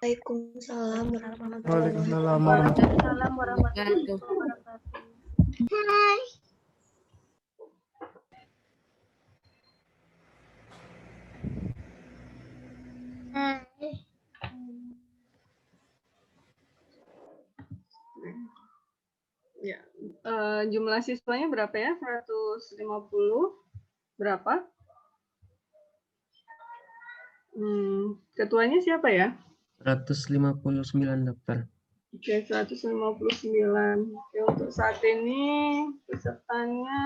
Waalaikumsalam Waalaikumsalam warahmatullahi wabarakatuh. Ya, jumlah siswanya berapa ya? 150 berapa? Ketuanya siapa ya? 159 daftar. Oke, 159. Oke, untuk saat ini pesertanya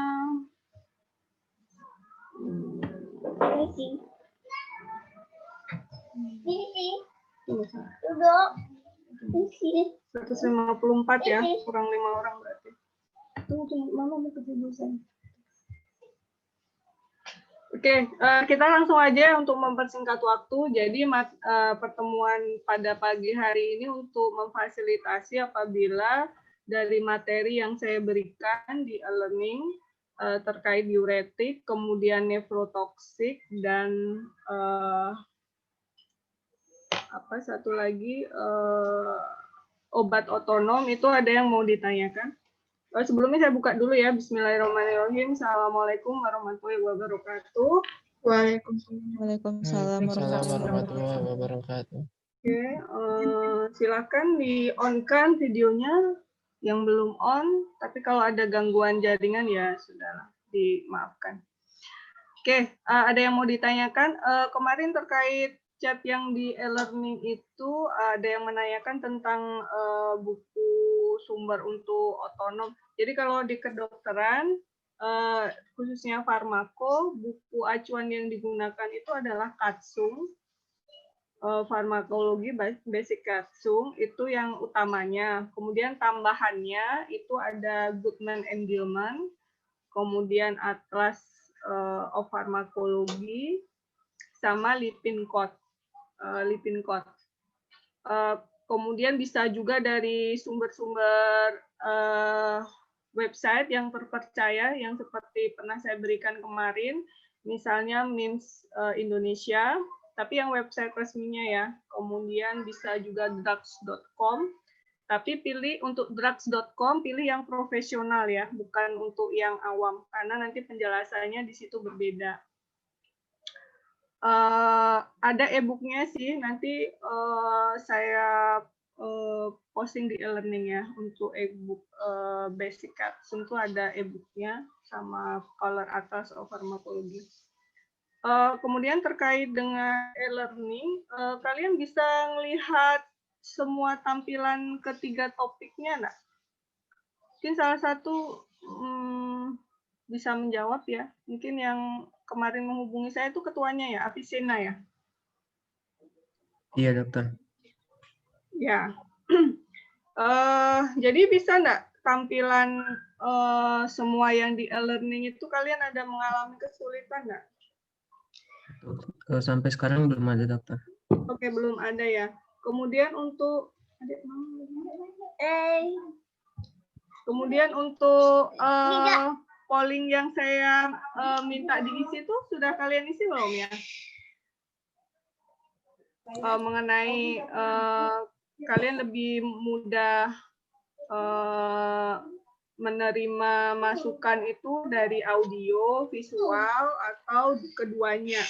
Duduk. 154 ya, kurang 5 orang berarti. Tunggu, Mama mau ketiduran. Oke, kita langsung aja untuk mempersingkat waktu. Jadi pertemuan pada pagi hari ini untuk memfasilitasi apabila dari materi yang saya berikan di e-learning terkait diuretik, kemudian nefrotoksik, dan apa satu lagi obat otonom, itu ada yang mau ditanyakan? Sebelumnya saya buka dulu ya. Bismillahirrahmanirrahim. Assalamualaikum warahmatullahi wabarakatuh. Waalaikumsalam warahmatullahi wabarakatuh. Oke, silakan di-on-kan videonya yang belum on. Tapi kalau ada gangguan jaringan ya sudahlah, dimaafkan. Oke, ada yang mau ditanyakan? Kemarin terkait chat yang di e-learning itu ada yang menanyakan tentang buku sumber untuk otonom. Jadi kalau di kedokteran, khususnya farmako, buku acuan yang digunakan itu adalah Katsung, farmakologi basic Katsung, itu yang utamanya. Kemudian tambahannya itu ada Goodman and Gilman, kemudian Atlas of Pharmacology, sama Lippincott. Kemudian bisa juga dari sumber-sumber website yang terpercaya, yang seperti pernah saya berikan kemarin, misalnya MIMS Indonesia, tapi yang website resminya ya. Kemudian bisa juga drugs.com, tapi pilih untuk drugs.com, pilih yang profesional ya, bukan untuk yang awam, karena nanti penjelasannya di situ berbeda. Ada e-booknya sih, nanti saya posting di e-learning ya, untuk e-book basic Katsung itu ada e-booknya sama Color Atlas of Pharmacology. Kemudian terkait dengan e-learning, kalian bisa melihat semua tampilan ketiga topiknya enggak? Mungkin salah satu bisa menjawab ya. Mungkin yang kemarin menghubungi saya itu ketuanya ya, Avicenna ya? Iya, dokter. Ya. Jadi bisa enggak tampilan semua yang di e-learning itu kalian ada mengalami kesulitan enggak? Sampai sekarang belum ada, dokter. Oke, belum ada ya. Kemudian untuk polling yang saya minta diisi itu sudah kalian isi belum ya? Mengenai kalian lebih mudah menerima masukan itu dari audio, visual, atau keduanya?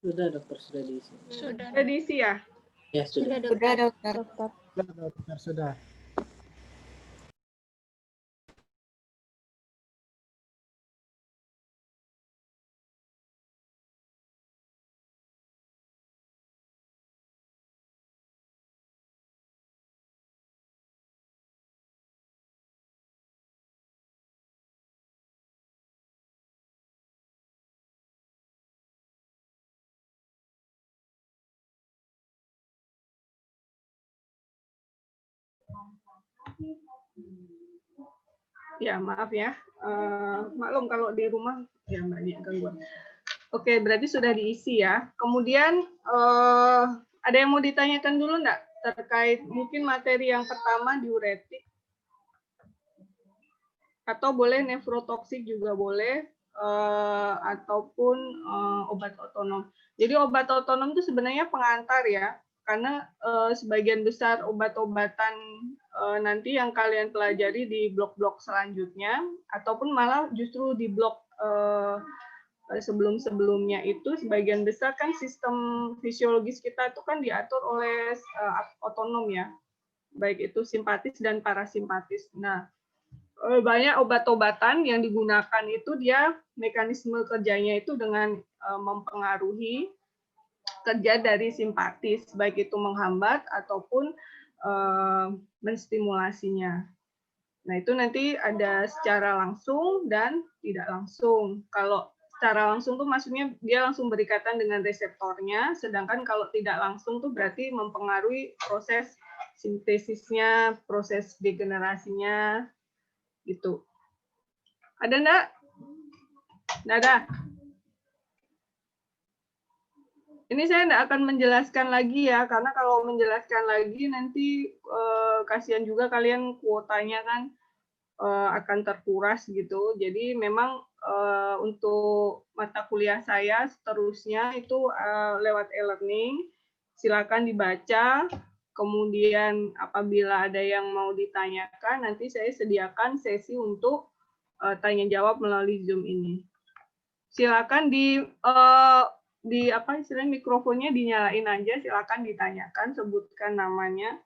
Sudah, dokter, sudah diisi. Sudah diisi ya? Ya, sudah. Sudah, dokter. Sudah, dokter, sudah. Ya, maaf ya. Maklum kalau di rumah ya banyak gangguan. Oke, berarti sudah diisi ya. Kemudian ada yang mau ditanyakan dulu enggak terkait mungkin materi yang pertama diuretik, atau boleh nefrotoksik juga boleh, ataupun obat otonom. Jadi obat otonom itu sebenarnya pengantar ya, karena sebagian besar obat-obatan nanti yang kalian pelajari di blok-blok selanjutnya, ataupun malah justru di blok sebelum-sebelumnya itu sebagian besar kan sistem fisiologis kita itu kan diatur oleh otonom ya, baik itu simpatis dan parasimpatis. Nah, banyak obat-obatan yang digunakan itu dia mekanisme kerjanya itu dengan mempengaruhi kerja dari simpatis, baik itu menghambat ataupun menstimulasinya. Nah, itu nanti ada secara langsung dan tidak langsung. Kalau secara langsung tuh maksudnya dia langsung berikatan dengan reseptornya, sedangkan kalau tidak langsung tuh berarti mempengaruhi proses sintesisnya, proses degenerasinya, gitu. Ada enggak? Nggak ada. Ini saya enggak akan menjelaskan lagi ya, karena kalau menjelaskan lagi nanti kasihan juga kalian kuotanya kan akan terkuras gitu. Jadi memang untuk mata kuliah saya seterusnya itu lewat e-learning, silakan dibaca. Kemudian apabila ada yang mau ditanyakan, nanti saya sediakan sesi untuk tanya jawab melalui Zoom ini. Silakan di apa istilahnya mikrofonnya dinyalain aja, silakan ditanyakan, sebutkan namanya.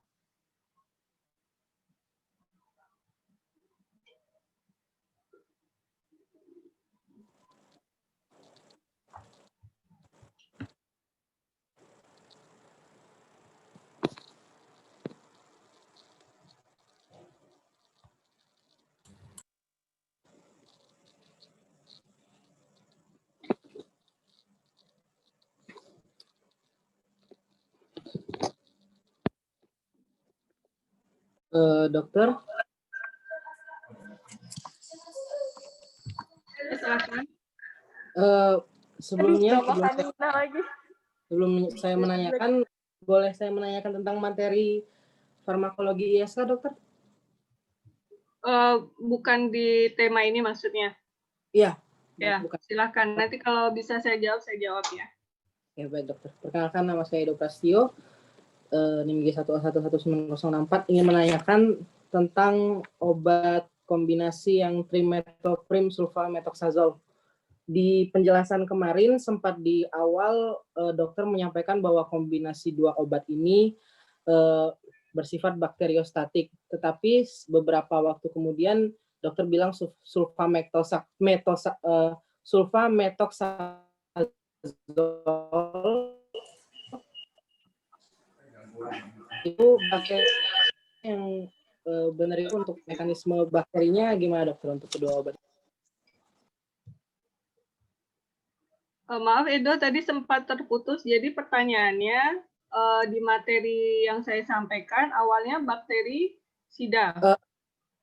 Dokter, Silakan. sebelumnya Lagi. sebelum saya menanyakan, boleh saya menanyakan tentang materi farmakologi ISK, dokter? Bukan di tema ini maksudnya. Iya. Ya, Bukan. silakan. Nanti kalau bisa saya jawab ya. Ya, baik dokter. Perkenalkan, nama saya Edo Prastio, NIM G1A111904, ingin menanyakan tentang obat kombinasi yang trimetoprim sulfamethoxazole. Di penjelasan kemarin sempat di awal dokter menyampaikan bahwa kombinasi dua obat ini bersifat bakteriostatik, tetapi beberapa waktu kemudian dokter bilang sulfamethoxazole itu bakteri yang benar itu untuk mekanisme bakterinya gimana dokter untuk kedua obat? Maaf Edo, tadi sempat terputus. Jadi pertanyaannya di materi yang saya sampaikan awalnya bakteri sida.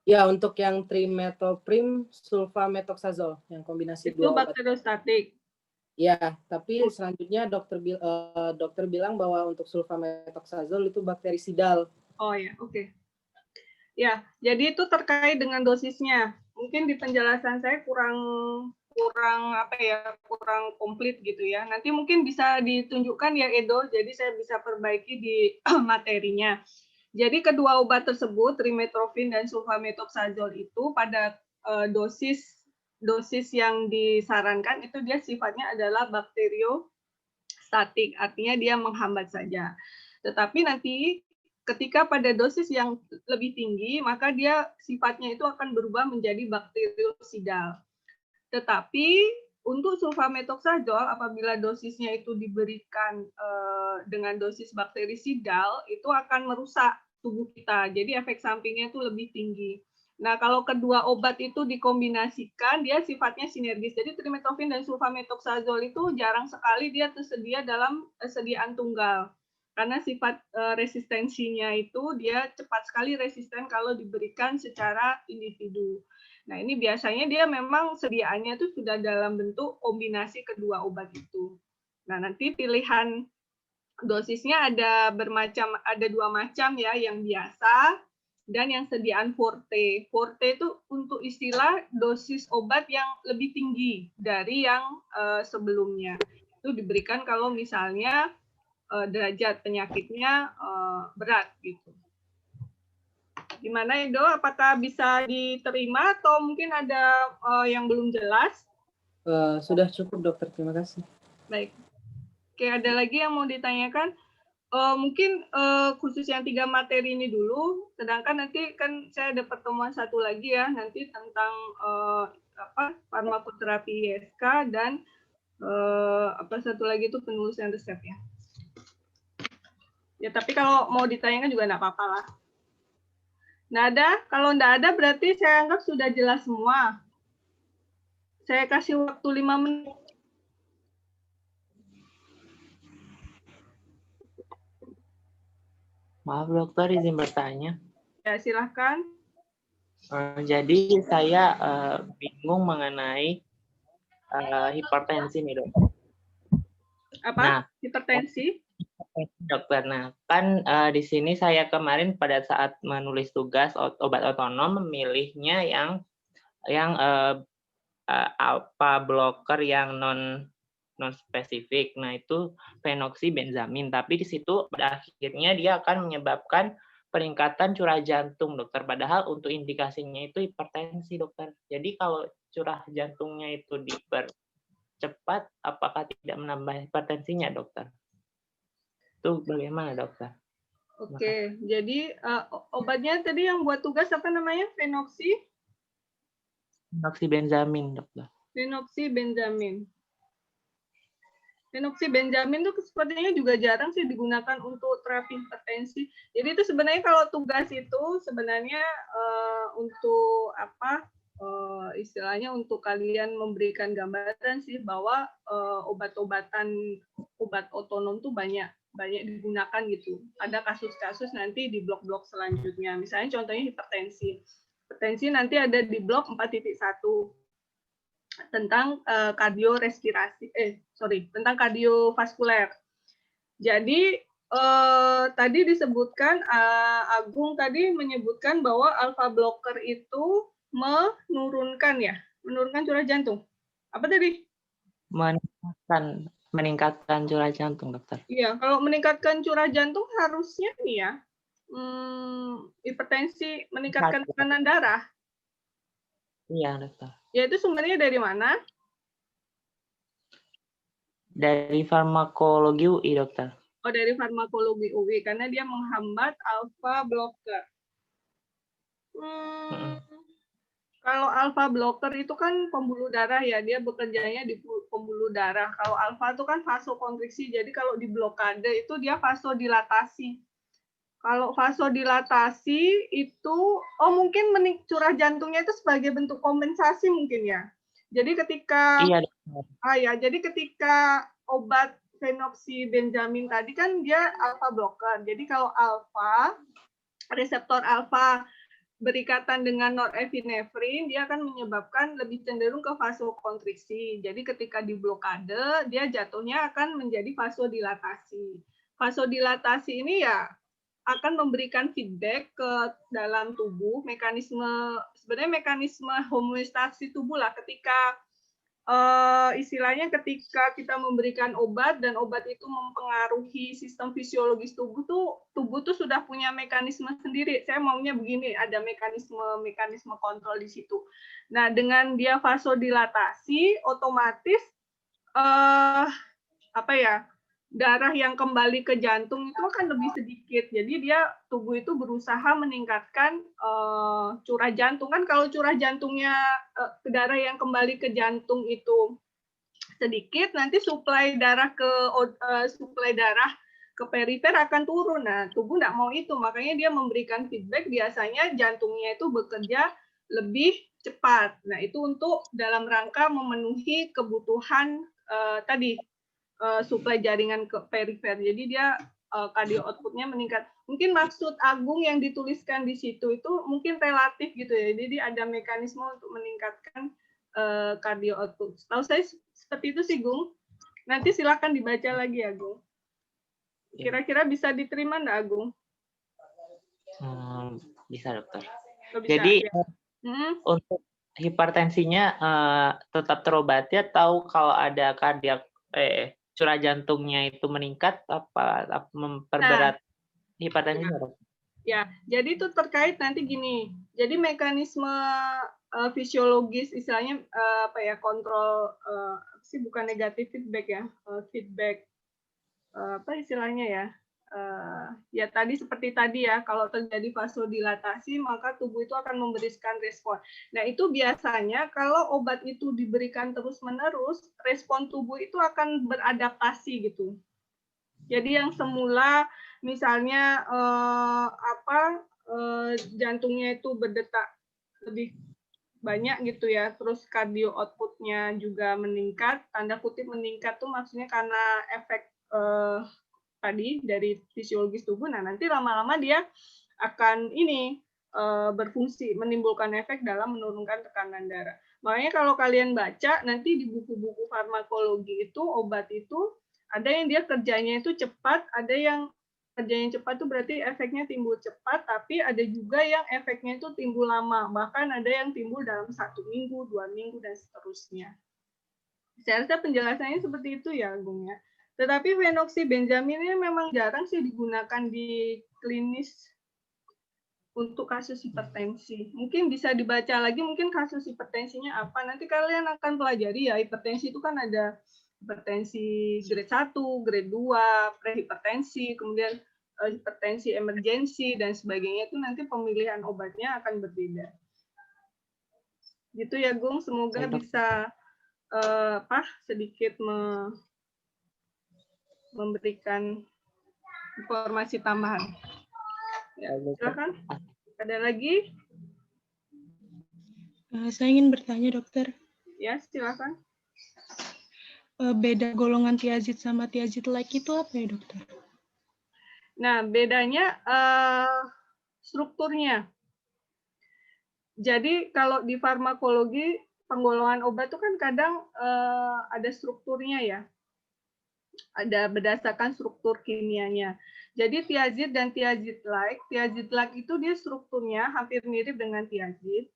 Ya, untuk yang trimetoprim sulfamethoxazole yang kombinasi Itu dua obat. bakteriostatik. Ya, tapi selanjutnya dokter bilang bahwa untuk sulfamethoxazole itu bakterisidal. Oh ya, oke. Ya, jadi itu terkait dengan dosisnya. Mungkin di penjelasan saya kurang komplit gitu ya. Nanti mungkin bisa ditunjukkan ya Edo, jadi saya bisa perbaiki di materinya. Jadi kedua obat tersebut, trimetoprim dan sulfamethoxazole itu pada dosis yang disarankan itu dia sifatnya adalah bakteriostatik, artinya dia menghambat saja. Tetapi nanti ketika pada dosis yang lebih tinggi, maka dia sifatnya itu akan berubah menjadi bakteriosidal. Tetapi untuk sulfamethoxazole, apabila dosisnya itu diberikan dengan dosis bakterisidal, itu akan merusak tubuh kita. Jadi efek sampingnya itu lebih tinggi. Nah, kalau kedua obat itu dikombinasikan, dia sifatnya sinergis. Jadi trimetoprim dan sulfamethoxazole itu jarang sekali dia tersedia dalam sediaan tunggal. Karena sifat resistensinya itu dia cepat sekali resisten kalau diberikan secara individu. Nah, ini biasanya dia memang sediaannya itu sudah dalam bentuk kombinasi kedua obat itu. Nah, nanti pilihan dosisnya ada dua macam ya, yang biasa dan yang sediaan forte. Forte itu untuk istilah dosis obat yang lebih tinggi dari yang sebelumnya. itu diberikan kalau misalnya derajat penyakitnya berat gitu. Gimana Edo? Apakah bisa diterima atau mungkin ada yang belum jelas? Sudah cukup dokter, terima kasih. Baik. Oke, ada lagi yang mau ditanyakan? Mungkin khusus yang 3 materi ini dulu, sedangkan nanti kan saya ada pertemuan satu lagi ya, nanti tentang farmakoterapi ISK dan satu lagi itu penulisan resep ya. Ya, tapi kalau mau ditanyakan juga nggak apa-apa lah. Nggak ada? Kalau nggak ada berarti saya anggap sudah jelas semua. Saya kasih waktu 5 menit. Maaf dokter, izin bertanya. Ya, silahkan. Jadi saya bingung mengenai hipertensi nih dok. Apa? Nah, Hipertensi? dokter, nah kan di sini saya kemarin pada saat menulis tugas obat otonom memilihnya yang alpha blocker yang non spesifik. Nah itu phenoxybenzamin. Tapi di situ pada akhirnya dia akan menyebabkan peningkatan curah jantung, dokter. Padahal untuk indikasinya itu hipertensi, dokter. Jadi kalau curah jantungnya itu dipercepat, apakah tidak menambah hipertensinya, dokter? Itu bagaimana, dokter? Oke, jadi obatnya tadi yang buat tugas apa namanya? Phenoxybenzamin, dokter. Phenoxybenzamin. Phenoxybenzamin itu sepertinya juga jarang sih digunakan untuk terapi hipertensi. Jadi itu sebenarnya kalau tugas itu sebenarnya untuk apa? Istilahnya untuk kalian memberikan gambaran sih bahwa obat otonom tuh banyak digunakan gitu. Ada kasus-kasus nanti di blok-blok selanjutnya. Misalnya contohnya hipertensi. Hipertensi nanti ada di blok 4.1 tentang tentang kardiovaskuler. Jadi tadi disebutkan Agung tadi menyebutkan bahwa alpha blocker itu menurunkan curah jantung. Apa tadi? Meningkatkan curah jantung, dokter. Iya, kalau meningkatkan curah jantung harusnya nih ya, hipertensi meningkatkan tekanan darah. Iya, dokter. Ya itu sumbernya dari mana? Dari farmakologi UI, dokter. Oh, dari farmakologi UI, karena dia menghambat alpha blocker. Kalau alpha blocker itu kan pembuluh darah ya, dia bekerjanya di pembuluh darah. Kalau alpha itu kan vasokonstriksi, jadi kalau di blokade itu dia vasodilatasi. Kalau vasodilatasi itu, mungkin curah jantungnya itu sebagai bentuk kompensasi mungkin ya. Jadi ketika jadi ketika obat phenoxybenzamin tadi kan dia alpha blocker. Jadi kalau alpha, reseptor alpha berikatan dengan norepinefrin, dia akan menyebabkan lebih cenderung ke vasokonstriksi. Jadi ketika di blokade, dia jatuhnya akan menjadi vasodilatasi. Vasodilatasi ini ya akan memberikan feedback ke dalam tubuh, sebenarnya mekanisme homeostasi tubuh lah, ketika istilahnya ketika kita memberikan obat dan obat itu mempengaruhi sistem fisiologis tubuh tuh sudah punya mekanisme sendiri. Saya maunya begini, ada mekanisme kontrol di situ. Nah, dengan dia vasodilatasi, otomatis darah yang kembali ke jantung itu akan lebih sedikit. Jadi tubuh itu berusaha meningkatkan curah jantung. Kan kalau curah jantungnya darah yang kembali ke jantung itu sedikit, nanti suplai darah ke perifer akan turun. Nah, tubuh nggak mau itu, makanya dia memberikan feedback, biasanya jantungnya itu bekerja lebih cepat. Nah, itu untuk dalam rangka memenuhi kebutuhan tadi, suplai jaringan ke perifer. Jadi dia cardio output-nya meningkat. Mungkin maksud Agung yang dituliskan di situ itu mungkin relatif gitu ya. Jadi ada mekanisme untuk meningkatkan cardio output. Tahu saya seperti itu sih, Gung. Nanti silakan dibaca lagi, Agung. Kira-kira bisa diterima nggak, Agung? Bisa, dokter. Bisa, jadi ya. Untuk hipertensinya tetap terobati atau kalau ada curah jantungnya itu meningkat apa memperberat hipertensi? Ya, jadi itu terkait nanti gini. Jadi mekanisme fisiologis, istilahnya kontrol bukan negatif feedback ya, feedback apa istilahnya ya? Ya tadi seperti tadi ya, kalau terjadi vasodilatasi maka tubuh itu akan memberikan respon. Nah itu biasanya kalau obat itu diberikan terus-menerus, respon tubuh itu akan beradaptasi gitu. Jadi yang semula misalnya jantungnya itu berdetak lebih banyak gitu ya, terus cardio output-nya juga meningkat, tanda kutip meningkat tuh maksudnya karena efek tadi dari fisiologis tubuh. Nah nanti lama-lama dia akan berfungsi menimbulkan efek dalam menurunkan tekanan darah. Makanya kalau kalian baca nanti di buku-buku farmakologi itu obat itu ada yang dia kerjanya itu cepat, ada yang kerjanya cepat itu berarti efeknya timbul cepat, tapi ada juga yang efeknya itu timbul lama, bahkan ada yang timbul dalam 1 minggu, 2 minggu, dan seterusnya. Saya rasa penjelasannya seperti itu ya, Agung ya. Tetapi phenoxybenzamin ini memang jarang sih digunakan di klinis untuk kasus hipertensi. Mungkin bisa dibaca lagi, mungkin kasus hipertensinya apa. Nanti kalian akan pelajari ya, hipertensi itu kan ada hipertensi grade 1, grade 2, prehipertensi, kemudian hipertensi emergensi, dan sebagainya. Itu nanti pemilihan obatnya akan berbeda. Gitu ya, Gung. Semoga bisa sedikit memberikan informasi tambahan. Ya, silakan. Ada lagi? Saya ingin bertanya, dokter. Ya, silakan. Beda golongan tiazid sama tiazid like itu apa ya, dokter? Nah, bedanya strukturnya. Jadi kalau di farmakologi penggolongan obat itu kan kadang ada strukturnya ya. Ada berdasarkan struktur kimianya. Jadi tiazid dan tiazid like itu dia strukturnya hampir mirip dengan tiazid.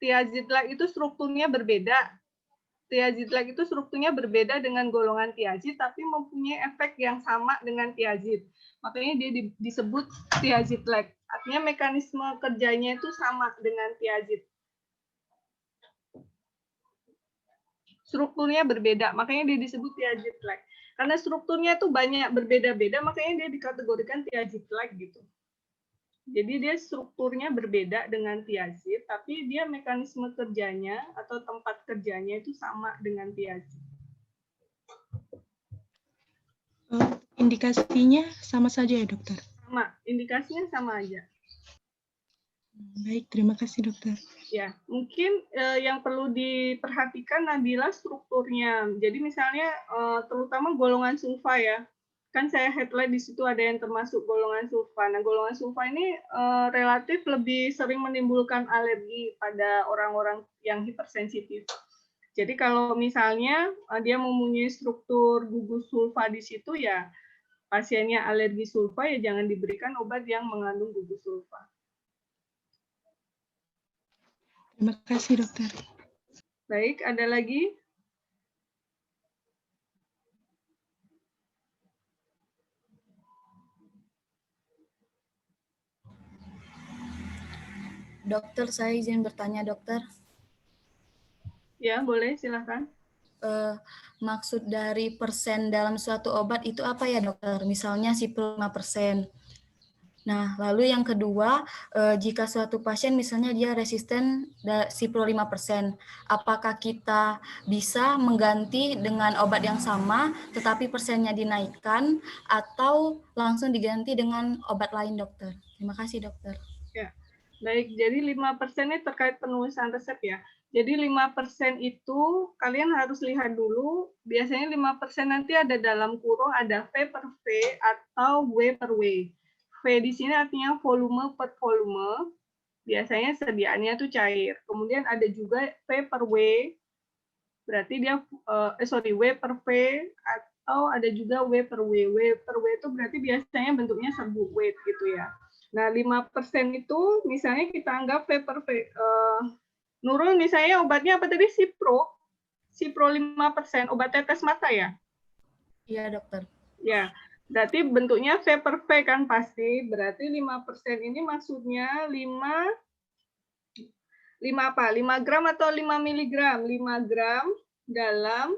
Tiazid like itu strukturnya berbeda. Tiazid like itu strukturnya berbeda dengan golongan tiazid, tapi mempunyai efek yang sama dengan tiazid. Makanya dia disebut tiazid like. Artinya mekanisme kerjanya itu sama dengan tiazid. Strukturnya berbeda, makanya dia disebut tiazid like. Karena strukturnya itu banyak berbeda-beda, makanya dia dikategorikan tiazid like gitu. Jadi dia strukturnya berbeda dengan tiazid, tapi dia mekanisme kerjanya atau tempat kerjanya itu sama dengan tiazid. Indikasinya sama saja ya, dokter? Sama, indikasinya sama aja. Baik, terima kasih, dokter. Ya, mungkin yang perlu diperhatikan Nabila strukturnya. Jadi misalnya terutama golongan sulfa ya. Kan saya headline di situ ada yang termasuk golongan sulfa. Nah, golongan sulfa ini relatif lebih sering menimbulkan alergi pada orang-orang yang hipersensitif. Jadi kalau misalnya dia mempunyai struktur gugus sulfa di situ ya pasiennya alergi sulfa ya jangan diberikan obat yang mengandung gugus sulfa. Terima kasih, dokter. Baik, ada lagi? Dokter, saya izin bertanya, dokter. Ya, boleh, silakan. Maksud dari persen dalam suatu obat itu apa ya, dokter? Misalnya Cipro 5%. Nah, lalu yang kedua, jika suatu pasien misalnya dia resisten Cipro 5%, apakah kita bisa mengganti dengan obat yang sama, tetapi persennya dinaikkan, atau langsung diganti dengan obat lain, dokter? Terima kasih, dokter. Ya. Baik, jadi 5% ini terkait penulisan resep ya. Jadi 5% itu kalian harus lihat dulu, biasanya 5% nanti ada dalam kurung ada V per V atau W per W. V di sini artinya volume per volume, biasanya sediaannya itu cair. Kemudian ada juga V per W, berarti dia, W per V, atau ada juga W per W. W per W itu berarti biasanya bentuknya serbuk weight gitu ya. Nah, 5% itu misalnya kita anggap V per V. Nurul misalnya obatnya apa tadi? Cipro. Cipro 5%, obat tetes mata ya? Iya, dokter. Ya, berarti bentuknya V per V kan pasti. Berarti 5% ini maksudnya 5 apa? 5 gram atau 5 miligram? 5 gram dalam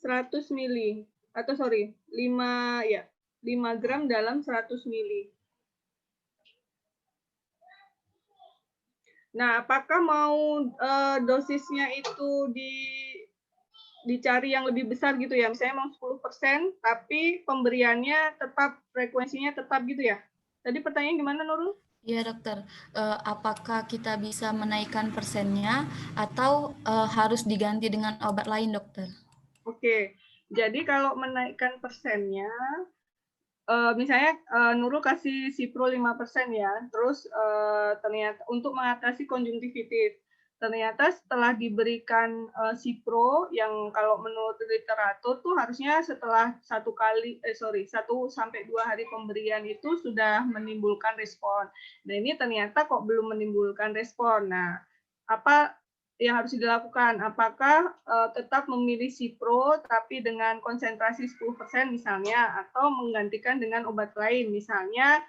100 mili. Atau sorry, 5 gram dalam 100 mili. Nah, apakah mau dosisnya itu dicari yang lebih besar gitu ya? Misalnya mau 10%, tapi pemberiannya tetap, frekuensinya tetap gitu ya? Tadi pertanyaannya gimana, Nurul? Iya, dokter. Apakah kita bisa menaikkan persennya atau harus diganti dengan obat lain, dokter? Oke, jadi kalau menaikkan persennya, misalnya Nurul kasih Cipro 5% ya, terus ternyata untuk mengatasi konjungtivitis, ternyata setelah diberikan Cipro yang kalau menurut literatur tuh harusnya setelah 1 sampai 2 hari pemberian itu sudah menimbulkan respon. Nah ini ternyata kok belum menimbulkan respon. Nah apa yang harus dilakukan? Apakah tetap memilih Cipro tapi dengan konsentrasi 10% misalnya, atau menggantikan dengan obat lain, misalnya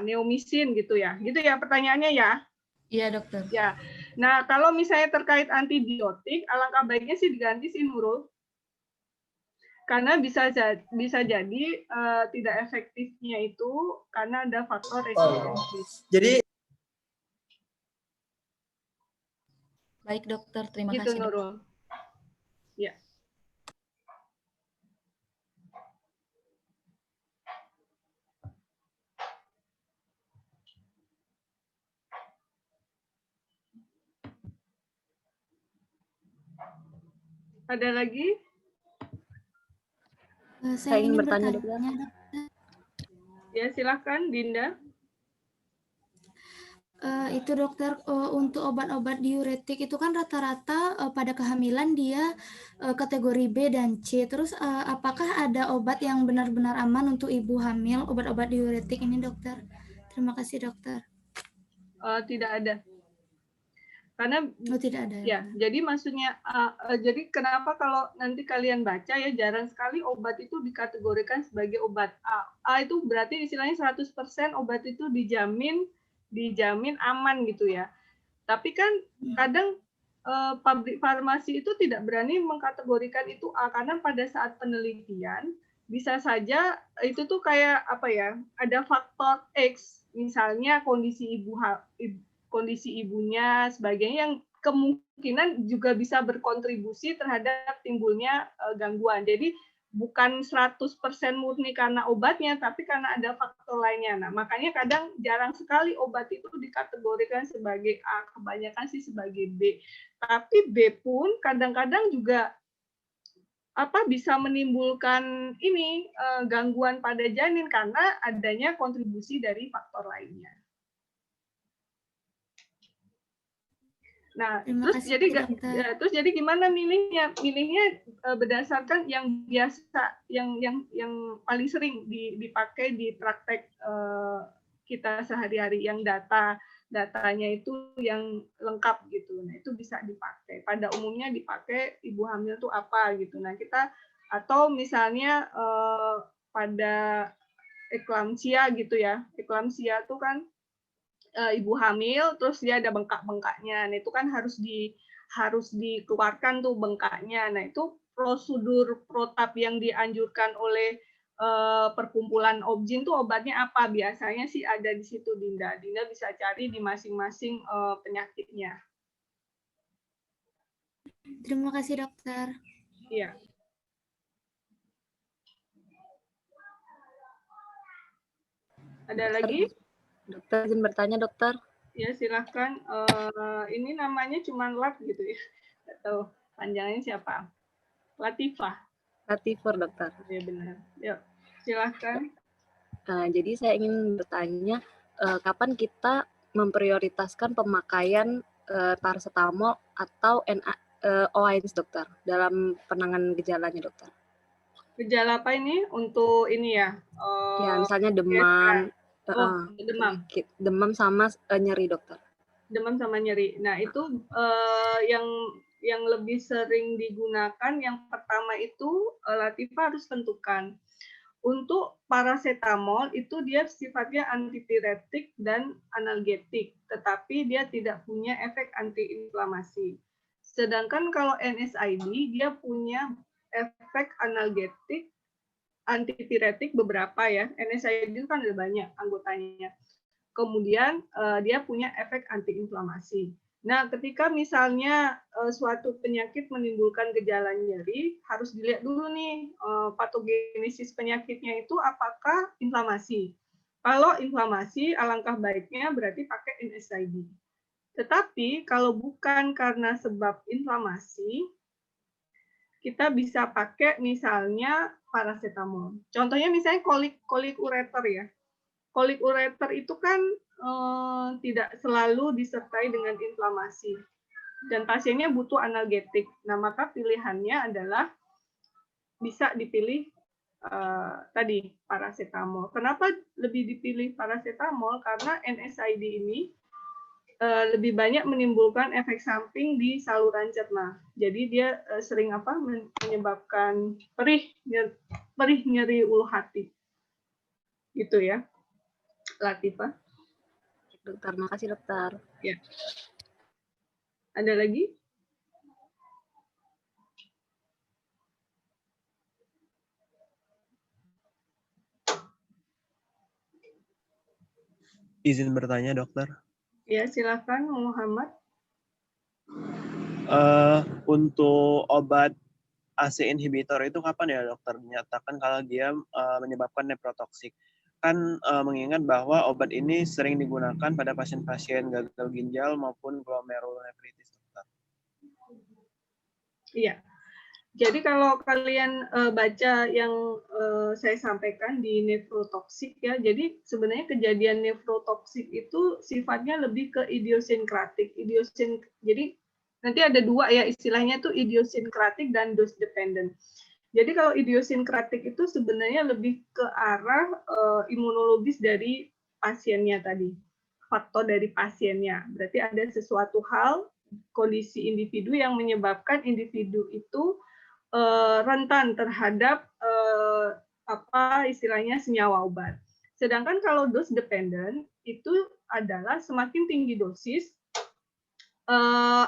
neomisin gitu ya? Gitu ya pertanyaannya ya? Iya, dokter. Ya. Nah, kalau misalnya terkait antibiotik, alangkah baiknya sih diganti sih, Nurul. Karena bisa jadi tidak efektifnya itu karena ada faktor resistensi. Jadi Baik, dokter. Terima Gitu, kasih, dokter. Nurul. Ya. Ada lagi? Saya ingin bertanya, dokter. Ya, silakan, Dinda. Itu dokter, untuk obat-obat diuretik itu kan rata-rata pada kehamilan dia kategori B dan C. Terus apakah ada obat yang benar-benar aman untuk ibu hamil, obat-obat diuretik ini, dokter? Terima kasih, dokter. Tidak ada. Karena tidak ada. Ya, jadi maksudnya jadi kenapa kalau nanti kalian baca ya, jarang sekali obat itu dikategorikan sebagai obat A. A itu berarti istilahnya 100% obat itu dijamin aman gitu ya. Tapi kan kadang pabrik farmasi itu tidak berani mengkategorikan itu A, karena pada saat penelitian bisa saja itu tuh kayak apa ya, ada faktor X, misalnya kondisi ibunya sebagainya, yang kemungkinan juga bisa berkontribusi terhadap timbulnya gangguan. Jadi bukan 100% murni karena obatnya, tapi karena ada faktor lainnya. Nah, makanya kadang jarang sekali obat itu dikategorikan sebagai A, kebanyakan sih sebagai B. Tapi B pun kadang-kadang juga bisa menimbulkan ini gangguan pada janin karena adanya kontribusi dari faktor lainnya. Nah, terus jadi gimana milihnya? Milihnya berdasarkan yang biasa, yang paling sering dipakai di praktek kita sehari-hari, yang datanya itu yang lengkap gitu. Nah, itu bisa dipakai. Pada umumnya dipakai ibu hamil itu apa gitu. Nah, kita atau misalnya pada eklamsia gitu ya. Eklamsia itu kan ibu hamil, terus dia ada bengkak-bengkaknya. Nah, itu kan harus dikeluarkan tuh bengkaknya. Nah, itu prosedur protap yang dianjurkan oleh perkumpulan Objin tuh obatnya apa? Biasanya sih ada di situ, Dinda. Dinda bisa cari di masing-masing penyakitnya. Terima kasih, dokter. Iya. Ada lagi? Dokter, izin bertanya, dokter. Ya, silahkan. Ini namanya cuma Lat gitu ya. Nggak tahu panjangnya siapa. Latifah. Latifur, dokter. Ya, benar. Yuk, silahkan. Jadi saya ingin bertanya, kapan kita memprioritaskan pemakaian paracetamol atau OAINS, dokter, dalam penanganan gejalanya, dokter? Gejala apa ini? Untuk ini ya? Ya, misalnya demam. Demam. Demam sama nyeri, dokter. demam sama nyeri. Nah, itu yang lebih sering digunakan yang pertama itu Latifah harus tentukan. Untuk paracetamol itu dia sifatnya antipiretik dan analgetik, tetapi dia tidak punya efek antiinflamasi. Sedangkan kalau NSAID dia punya efek analgetik, antipiretik beberapa ya. NSAID itu kan ada banyak anggotanya. Kemudian dia punya efek antiinflamasi. Nah, ketika misalnya suatu penyakit menimbulkan gejala nyeri, harus dilihat dulu nih patogenesis penyakitnya itu apakah inflamasi. Kalau inflamasi, alangkah baiknya berarti pakai NSAID. Tetapi kalau bukan karena sebab inflamasi, kita bisa pakai misalnya paracetamol. Contohnya misalnya kolik ureter ya. Kolik ureter itu kan tidak selalu disertai dengan inflamasi dan pasiennya butuh analgetik. Nah, maka pilihannya adalah bisa dipilih tadi paracetamol. Kenapa lebih dipilih paracetamol? Karena NSAID ini lebih banyak menimbulkan efek samping di saluran cerna. Jadi dia sering menyebabkan perih nyeri ulu hati. Gitu ya. Latifah. Dokter, makasih dokter. Ya. Ada lagi? Izin bertanya, dokter. Ya, silakan Muhammad. Untuk obat ACE inhibitor itu kapan ya dokter dinyatakan kalau dia menyebabkan nephrotoxic? Kan mengingat bahwa obat ini sering digunakan pada pasien-pasien gagal ginjal maupun glomerulonefritis, dokter. Iya. Jadi kalau kalian baca yang saya sampaikan di nephrotoxic ya, jadi sebenarnya kejadian nephrotoxic itu sifatnya lebih ke idiosinkratik. Jadi nanti ada dua ya istilahnya tuh idiosinkratik dan dose dependent. Jadi kalau idiosinkratik itu sebenarnya lebih ke arah imunologis dari pasiennya tadi, faktor dari pasiennya. Berarti ada sesuatu hal, kondisi individu yang menyebabkan individu itu rentan terhadap istilahnya senyawa obat. Sedangkan kalau dose dependent itu adalah semakin tinggi dosis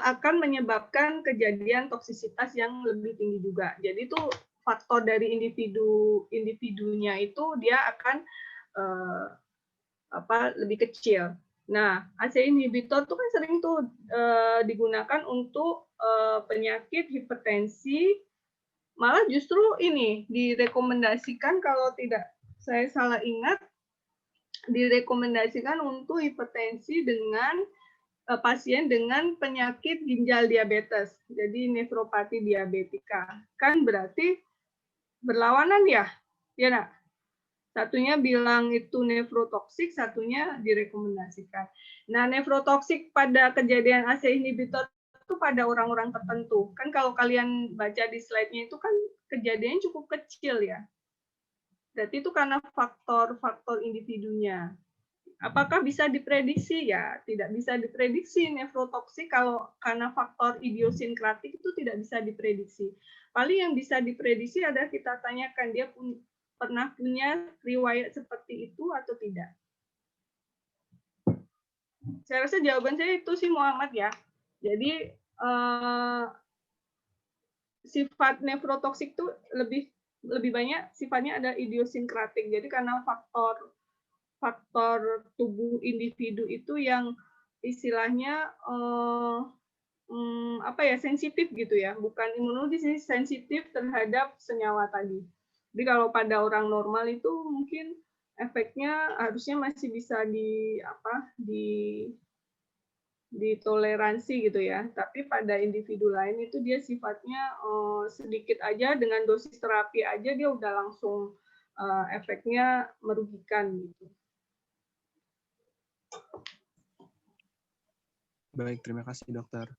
akan menyebabkan kejadian toksisitas yang lebih tinggi juga. Jadi itu faktor dari individunya itu dia akan lebih kecil. Nah, ACE inhibitor itu kan sering tuh digunakan untuk penyakit hipertensi. Malah justru ini direkomendasikan kalau tidak saya salah ingat direkomendasikan untuk hipertensi dengan pasien dengan penyakit ginjal diabetes, jadi nefropati diabetika. Kan berarti berlawanan ya, ya nak? Satunya bilang itu nefrotoksik, satunya direkomendasikan. Nah, nefrotoksik pada kejadian ACE inhibitor itu pada orang-orang tertentu. Kan kalau kalian baca di slide-nya itu kan kejadiannya cukup kecil ya. Berarti itu karena faktor-faktor individunya. Apakah bisa diprediksi? Ya, tidak bisa diprediksi nefrotoksik kalau karena faktor idiosinkratik itu tidak bisa diprediksi. Paling yang bisa diprediksi adalah kita tanyakan dia pernah punya riwayat seperti itu atau tidak. Saya rasa jawaban saya itu sih Muhammad ya. Jadi sifat nefrotoksik itu lebih banyak sifatnya ada idiosinkratik. Jadi karena faktor tubuh individu itu yang istilahnya sensitif gitu ya, bukan imunologis sih, sensitif terhadap senyawa tadi. Jadi kalau pada orang normal itu mungkin efeknya harusnya masih bisa ditoleransi gitu ya, tapi pada individu lain itu dia sifatnya sedikit aja dengan dosis terapi aja dia udah langsung efeknya merugikan gitu. Baik, terima kasih dokter.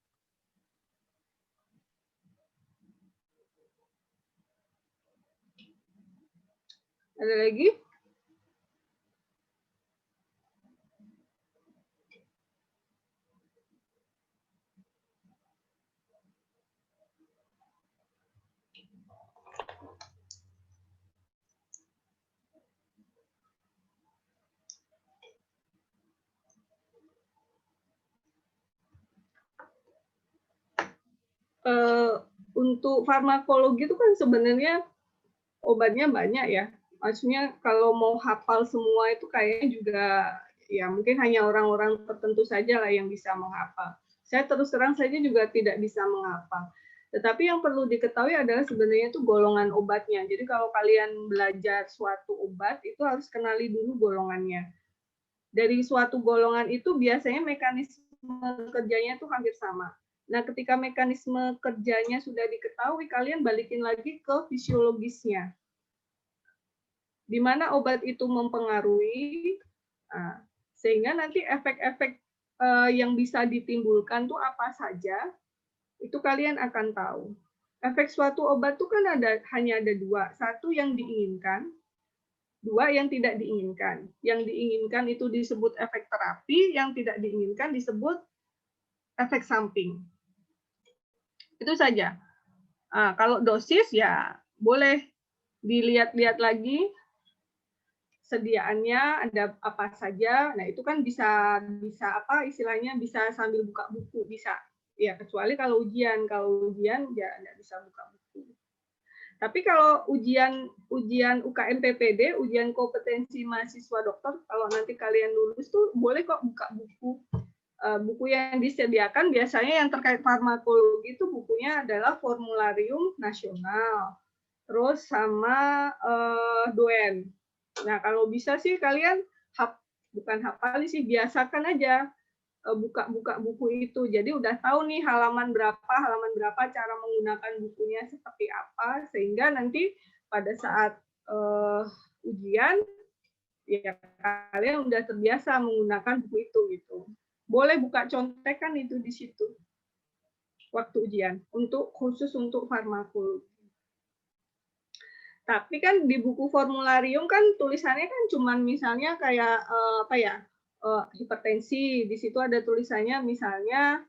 Ada lagi? untuk farmakologi itu kan sebenarnya obatnya banyak ya. Maksudnya kalau mau hafal semua itu kayaknya juga ya mungkin hanya orang-orang tertentu saja lah yang bisa menghafal. Saya terus terang saja juga tidak bisa menghafal. Tetapi yang perlu diketahui adalah sebenarnya itu golongan obatnya. Jadi kalau kalian belajar suatu obat itu harus kenali dulu golongannya. Dari suatu golongan itu biasanya mekanisme kerjanya itu hampir sama. Nah, ketika mekanisme kerjanya sudah diketahui, kalian balikin lagi ke fisiologisnya. Di mana obat itu mempengaruhi, sehingga nanti efek-efek yang bisa ditimbulkan tuh apa saja, itu kalian akan tahu. Efek suatu obat itu kan hanya ada dua. Satu yang diinginkan, dua yang tidak diinginkan. Yang diinginkan itu disebut efek terapi, yang tidak diinginkan disebut efek samping. Itu saja. Kalau dosis ya boleh dilihat-lihat lagi sediaannya ada apa saja. Nah, itu kan bisa apa istilahnya bisa sambil buka buku bisa. Ya, kecuali kalau ujian ya nggak bisa buka buku. Tapi kalau ujian UKM PPD, ujian kompetensi mahasiswa dokter, kalau nanti kalian lulus tuh boleh kok buka buku. Buku yang disediakan biasanya yang terkait farmakologi itu bukunya adalah Formularium Nasional, terus sama Doen. Nah, kalau bisa sih kalian bukan hafal sih, biasakan aja buka buku itu. Jadi udah tahu nih halaman berapa cara menggunakan bukunya seperti apa, sehingga nanti pada saat ujian ya kalian udah terbiasa menggunakan buku itu gitu. Boleh buka contekan itu di situ waktu ujian khusus untuk farmakologi. Tapi kan di buku formularium kan tulisannya kan cuman misalnya kayak hipertensi, di situ ada tulisannya misalnya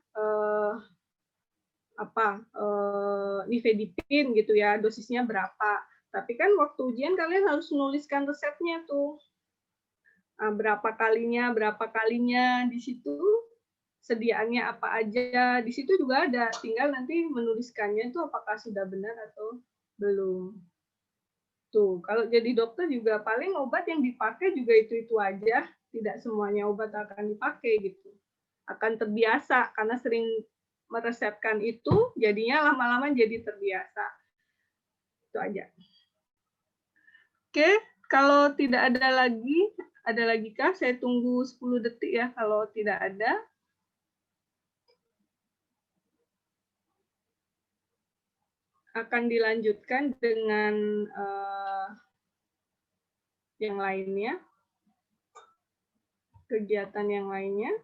nifedipin gitu ya, dosisnya berapa. Tapi kan waktu ujian kalian harus menuliskan resepnya tuh. Berapa kalinya di situ sediaannya apa aja, di situ juga ada, tinggal nanti menuliskannya itu apakah sudah benar atau belum. Tuh, kalau jadi dokter juga paling obat yang dipakai juga itu aja, tidak semuanya obat akan dipakai gitu. Akan terbiasa karena sering meresepkan itu, jadinya lama-lama jadi terbiasa. Itu aja. Oke, kalau tidak ada lagi kah? Saya tunggu 10 detik ya kalau tidak ada. Akan dilanjutkan dengan yang lainnya, kegiatan yang lainnya.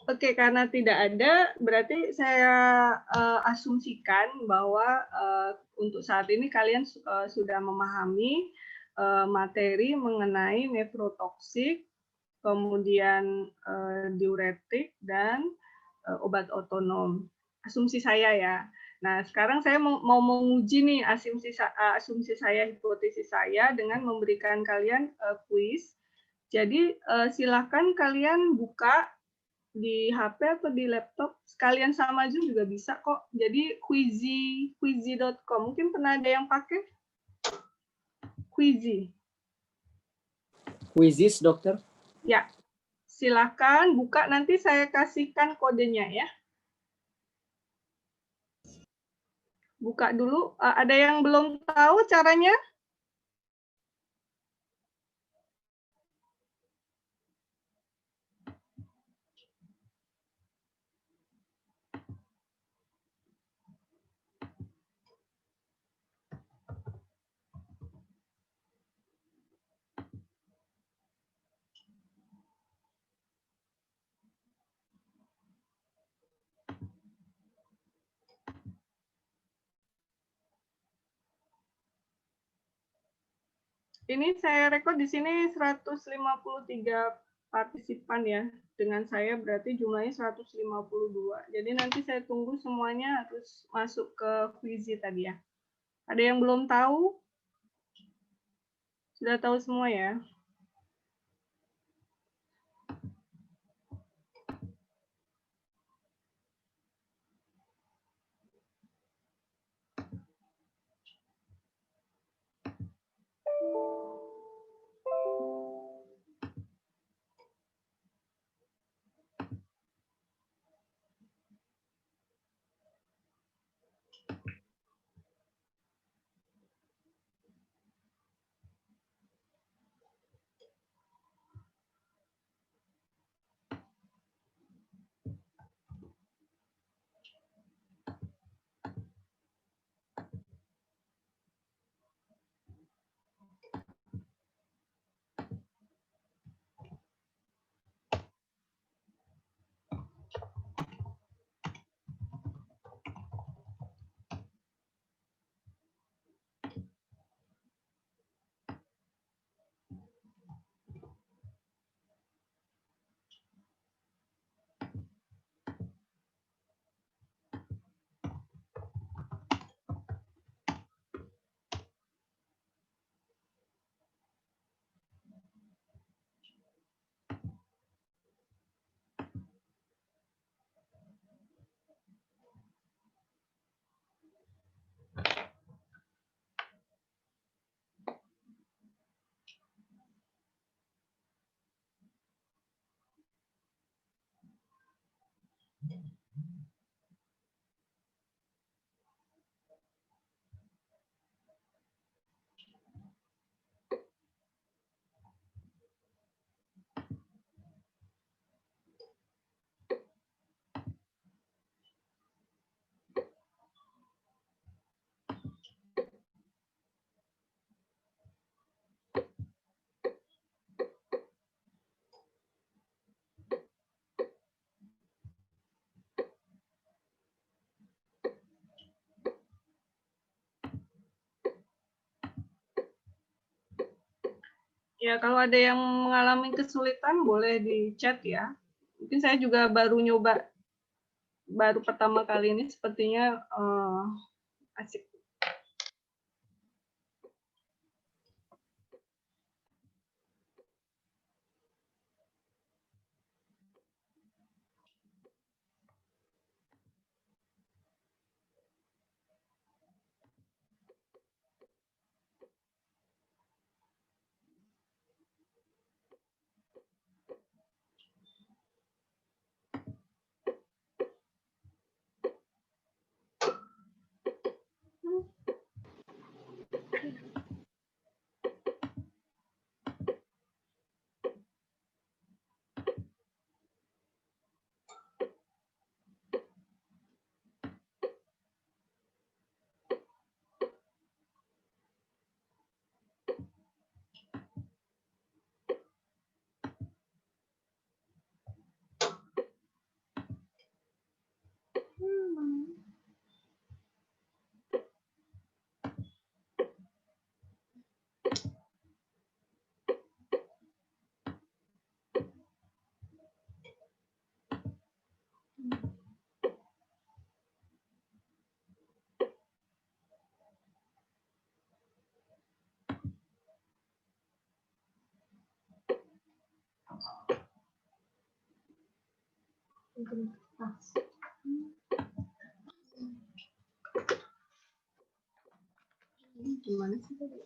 Oke, karena tidak ada, berarti saya asumsikan bahwa untuk saat ini kalian sudah memahami materi mengenai nefrotoksik, kemudian diuretik, dan obat otonom. Asumsi saya ya. Nah, sekarang saya mau menguji nih asumsi saya, hipotesis saya dengan memberikan kalian kuis. Jadi silakan kalian buka di HP atau di laptop, sekalian sama Zoom juga bisa kok. Jadi quizy.com, mungkin pernah ada yang pakai? Quizy. Quizis, dokter? Ya, silakan buka, nanti saya kasihkan kodenya ya. Buka dulu, ada yang belum tahu caranya? Ini saya rekod di sini 153 partisipan ya. Dengan saya berarti jumlahnya 152. Jadi nanti saya tunggu semuanya harus masuk ke Quizy tadi ya. Ada yang belum tahu? Sudah tahu semua ya? Ya, kalau ada yang mengalami kesulitan boleh di chat ya. Mungkin saya juga baru nyoba, baru pertama kali ini sepertinya asik. Gimana sih tadi?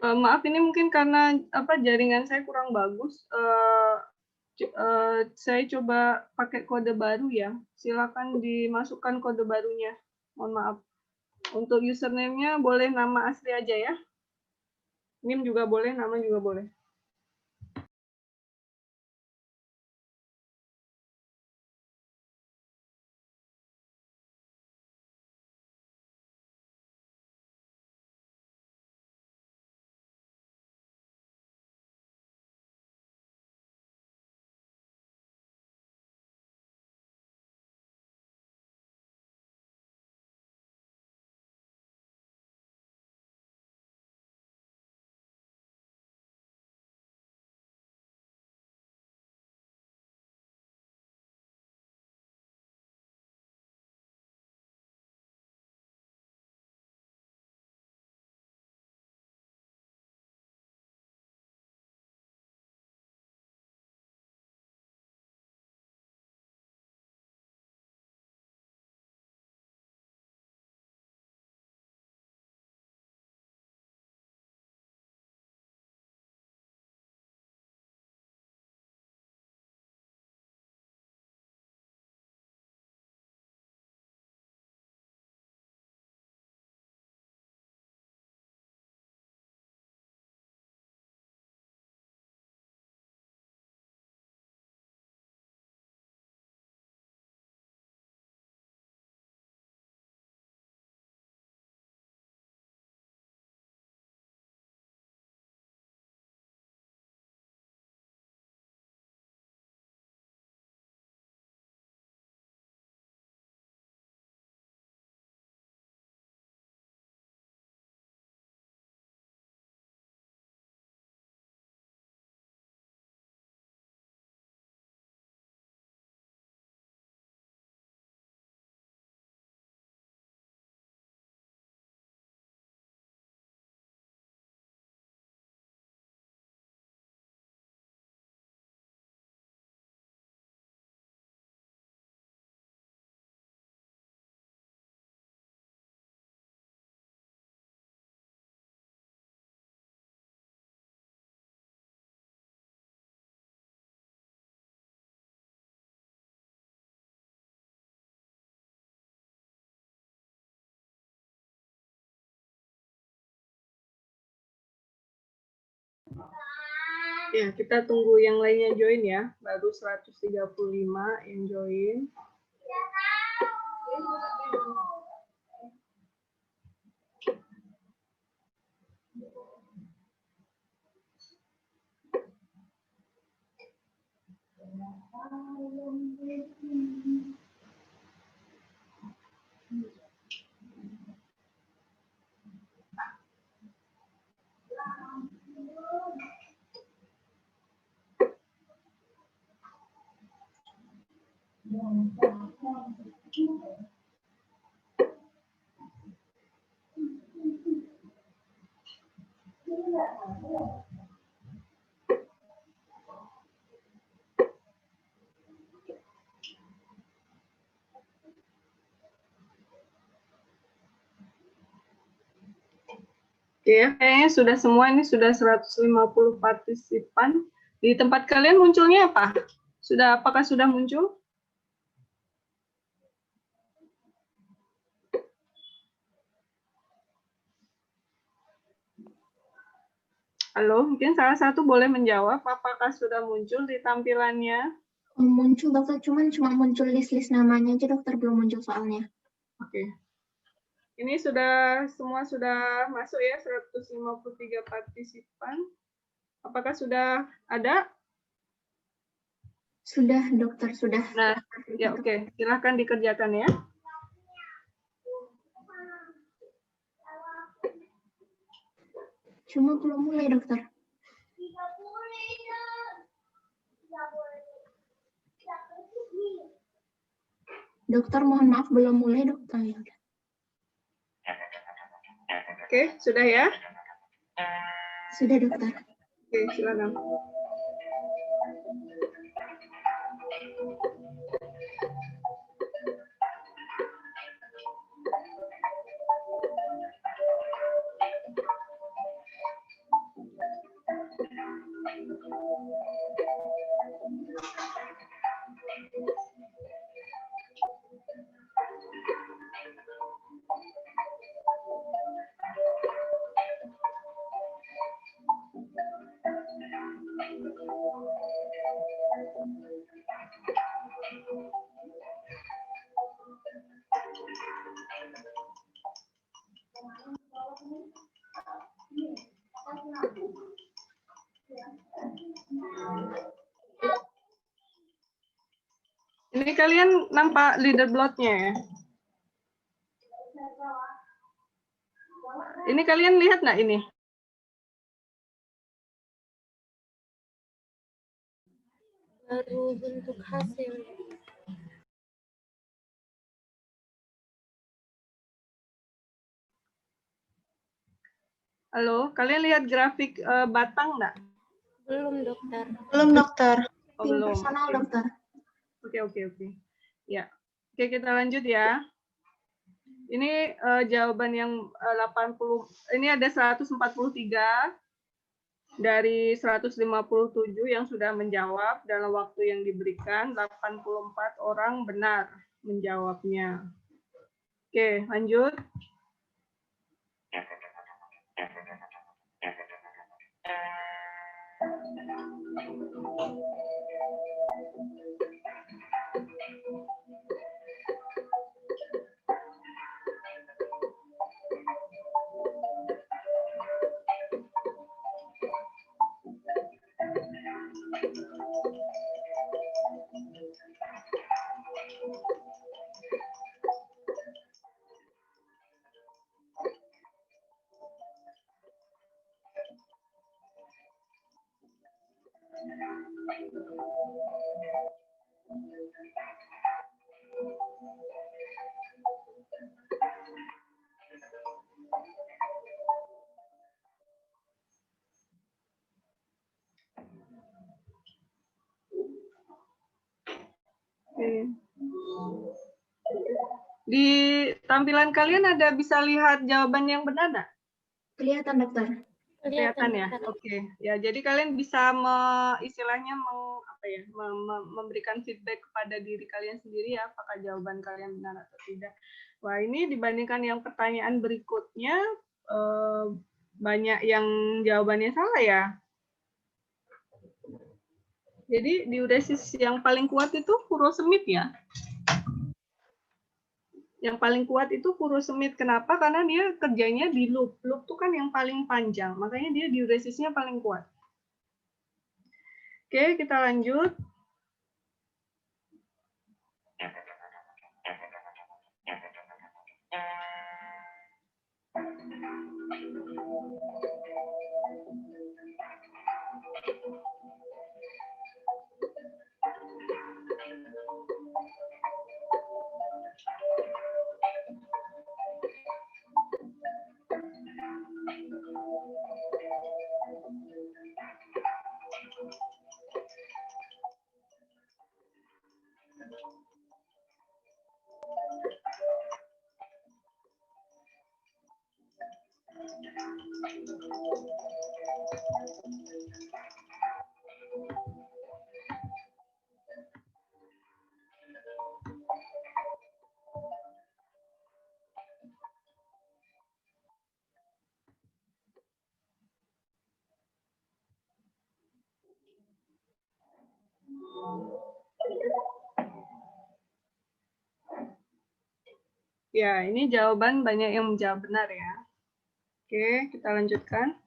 Maaf, ini mungkin karena jaringan saya kurang bagus. Saya coba pakai kode baru ya. Silakan dimasukkan kode barunya. Mohon maaf. Untuk username-nya boleh nama asli aja ya. NIM juga boleh, nama juga boleh. Ya, kita tunggu yang lainnya join ya. Baru 135 yang join. Oke, kayaknya sudah semua, ini sudah 150 partisipan. Di tempat kalian munculnya apa? Apakah sudah muncul? Halo, mungkin salah satu boleh menjawab apakah sudah muncul di tampilannya? Muncul dokter, cuma muncul list-list namanya aja dokter, belum muncul soalnya. Oke. Ini sudah semua sudah masuk ya, 153 partisipan. Apakah sudah ada? Sudah, dokter, sudah. Nah, ya oke. Silahkan dikerjakan ya. Cuma belum mulai, dokter. Dokter, mohon maaf belum mulai, dokter. Ya udah. Oke, sudah ya? Sudah, dokter. Oke, silakan. Ini kalian nampak leaderboard-nya ya? Ini kalian lihat nggak ini? Baru bentuk hasil. Halo, kalian lihat grafik batang nggak? Belum, dokter. Belum, dokter. Oh, Tim belum. personal, Oke. dokter. Oke. Ya. Oke, kita lanjut ya. Ini jawaban yang 80, ini ada 143 dari 157 yang sudah menjawab dalam waktu yang diberikan, 84 orang benar menjawabnya. Oke, lanjut. Oke. Di tampilan kalian ada bisa lihat jawaban yang benar nggak? Kelihatan, dokter. Kelihatan ya? Oke. Ya, jadi kalian bisa istilahnya memberikan feedback kepada diri kalian sendiri ya, apakah jawaban kalian benar atau tidak. Wah, ini dibandingkan yang pertanyaan berikutnya, banyak yang jawabannya salah ya. Jadi diuresis yang paling kuat itu furosemid ya. Yang paling kuat itu furosemid. Kenapa? Karena dia kerjanya di loop. Loop itu kan yang paling panjang. Makanya dia diuresisnya paling kuat. Oke, kita lanjut. Ya, ini jawaban banyak yang menjawab benar ya. Oke, kita lanjutkan.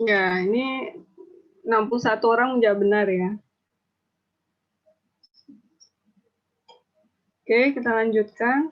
Ya, ini 61 orang menjawab benar ya. Oke, kita lanjutkan.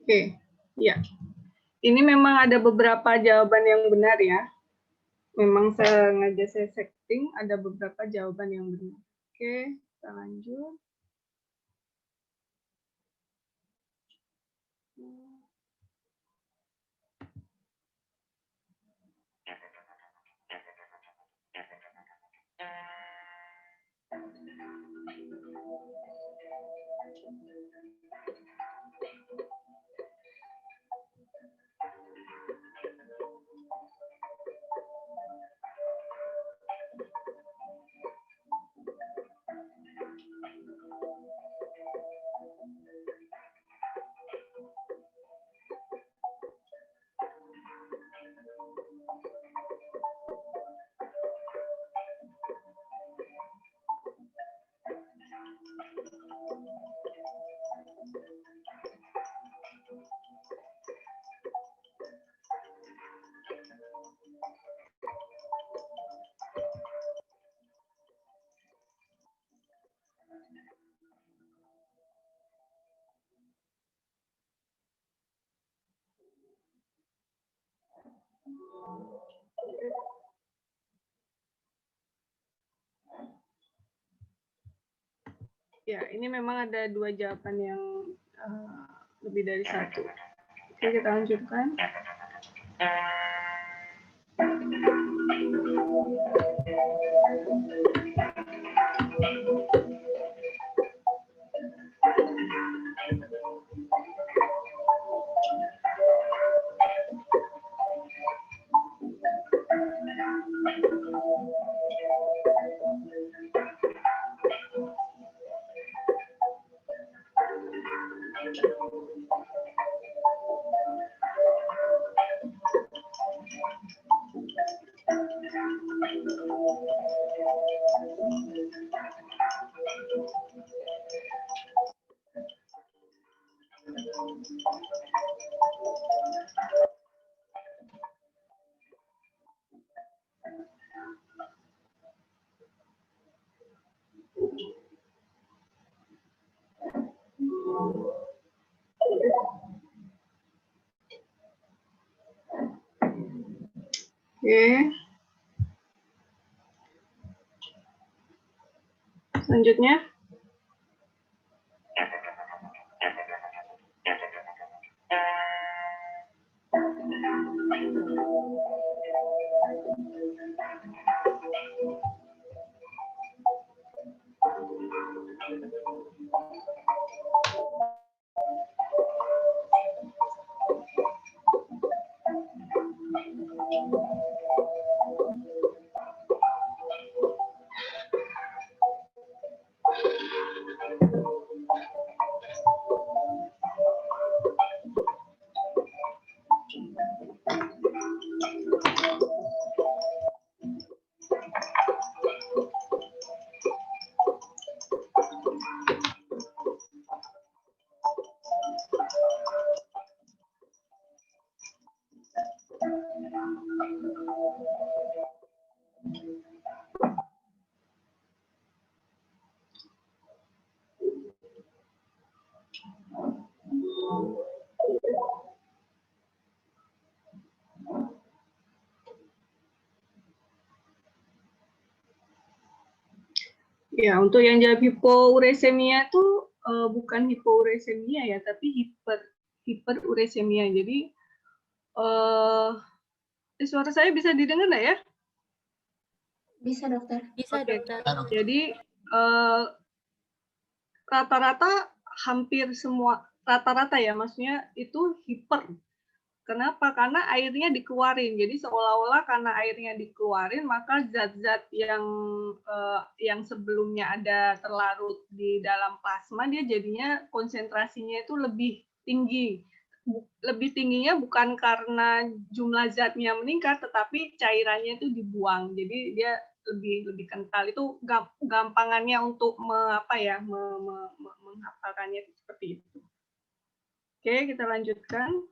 Oke, ya. Ini memang ada beberapa jawaban yang benar ya. Memang sengaja saya setting ada beberapa jawaban yang benar. Oke, kita lanjut. Ya, ini memang ada dua jawaban yang lebih dari satu. Oke, kita lanjutkan. Oke. Selanjutnya. Ya, untuk yang jawab hipouresemia itu bukan hipouresemia ya, tapi hiperuresemia. Jadi suara saya bisa didengar nggak ya? Bisa, dokter. Bisa, Oke. dokter. Jadi rata-rata hampir semua, rata-rata ya, maksudnya itu hiper. Kenapa? Karena airnya dikeluarin. Jadi seolah-olah karena airnya dikeluarin, maka zat-zat yang sebelumnya ada terlarut di dalam plasma, dia jadinya konsentrasinya itu lebih tinggi. Lebih tingginya bukan karena jumlah zatnya meningkat, tetapi cairannya itu dibuang. Jadi dia lebih kental. Itu gampangannya untuk menghafalkannya seperti itu. Oke, kita lanjutkan.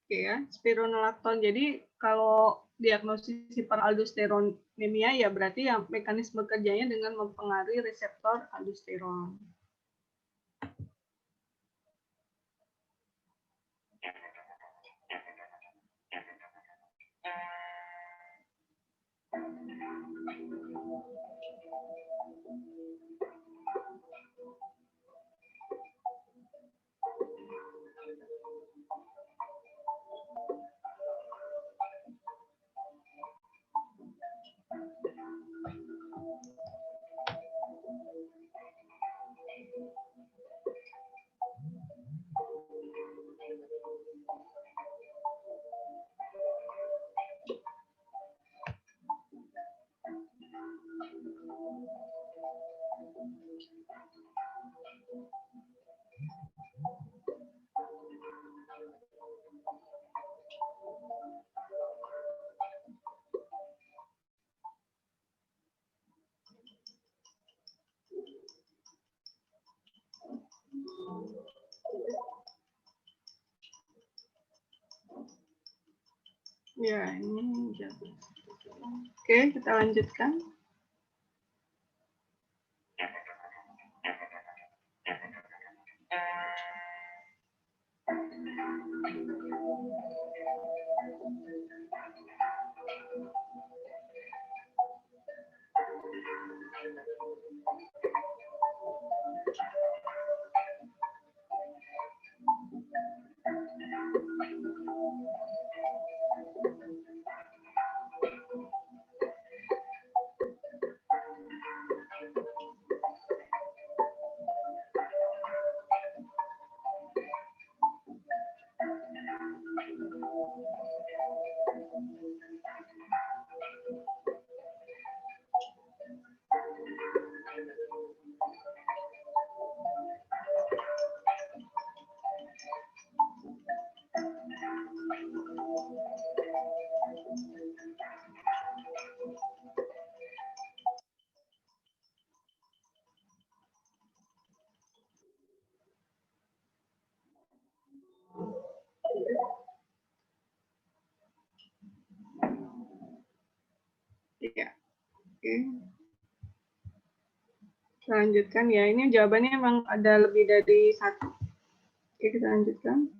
Oke ya, spironolakton. Jadi kalau diagnosis hiperaldosteronemia ya berarti ya mekanisme kerjanya dengan mempengaruhi reseptor aldosteron. Ya, ini jadi. Oke, kita lanjutkan. Oke. Kita lanjutkan ya. Ini jawabannya memang ada lebih dari satu. Oke, kita lanjutkan.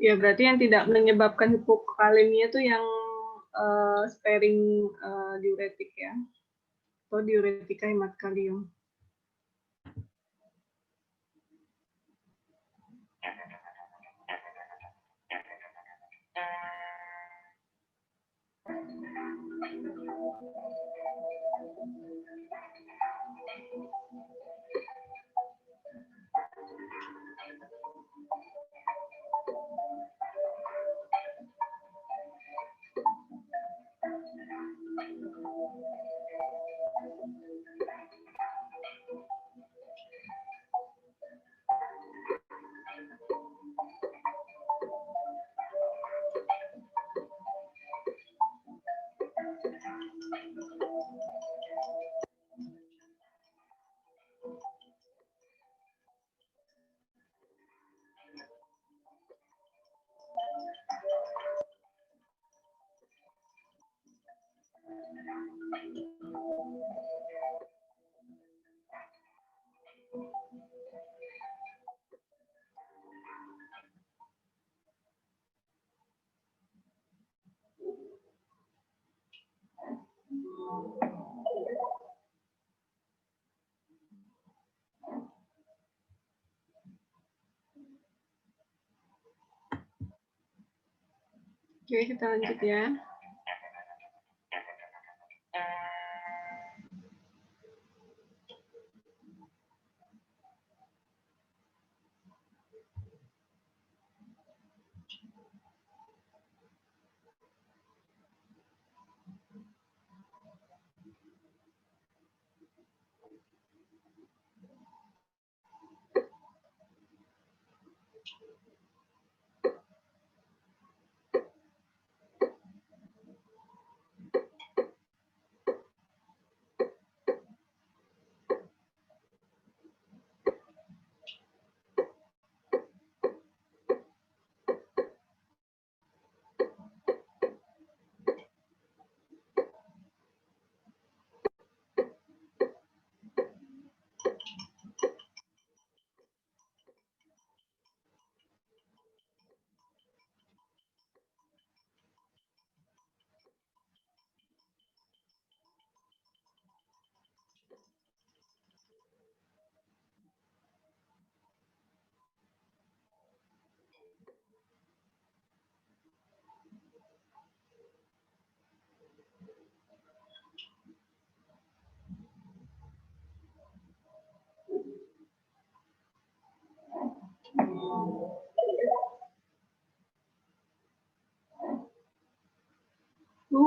Ya, berarti yang tidak menyebabkan hipokalemia itu yang sparing diuretik ya, atau diuretika hemat kalium. Oke, kita lanjut ya.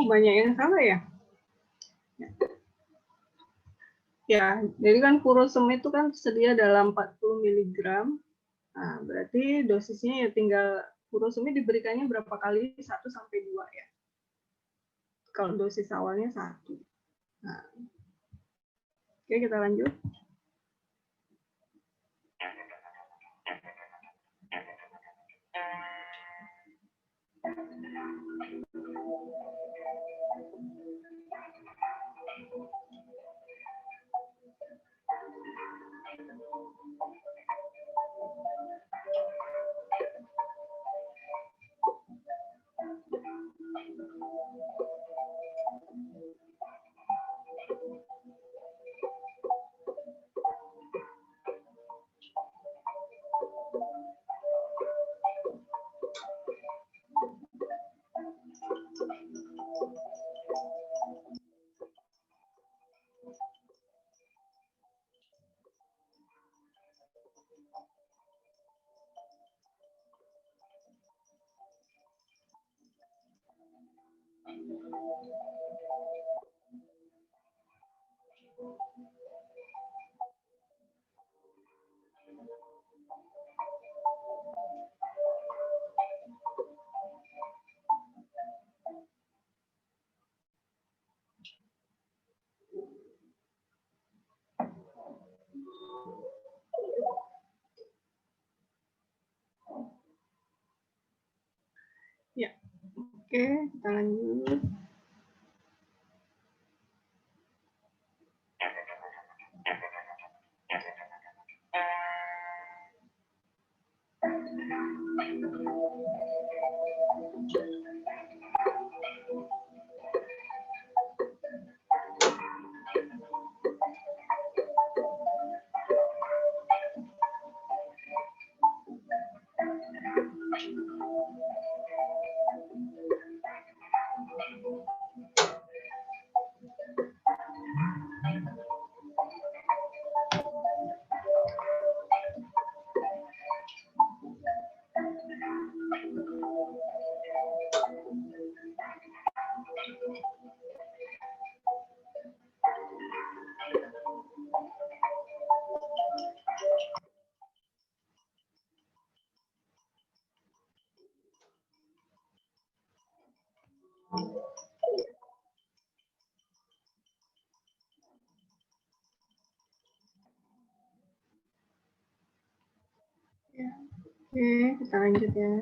Banyak yang salah ya? Ya, jadi kan furosemid itu kan tersedia dalam 40 mg. Nah, berarti dosisnya ya tinggal furosemid diberikannya berapa kali? 1 sampai 2 ya. Kalau dosis awalnya 1. Nah. Oke, kita lanjut. Oke, kita lanjut. Oke, kita lanjut ya.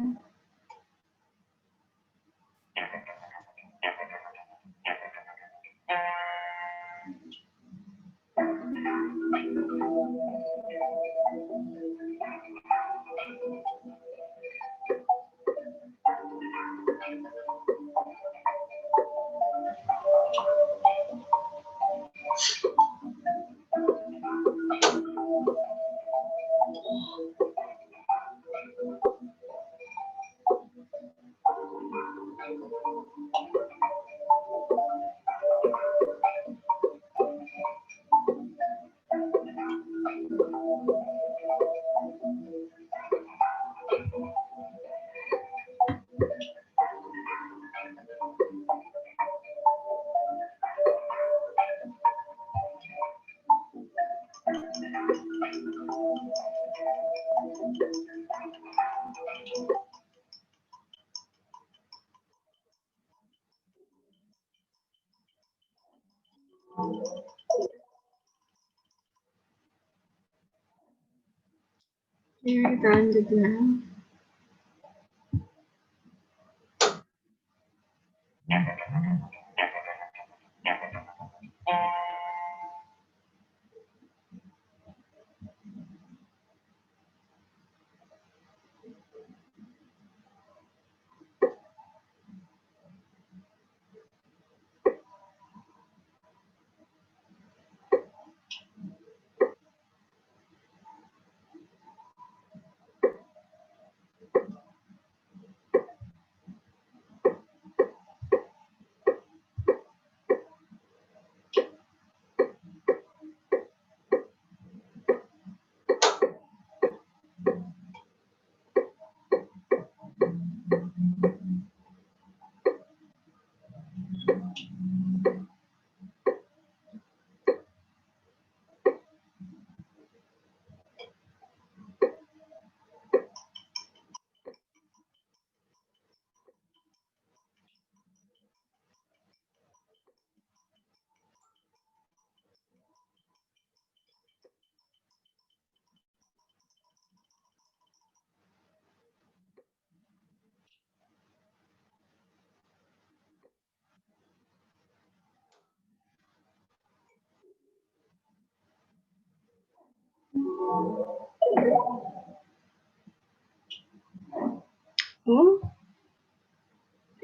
Oke, kita lanjut ya.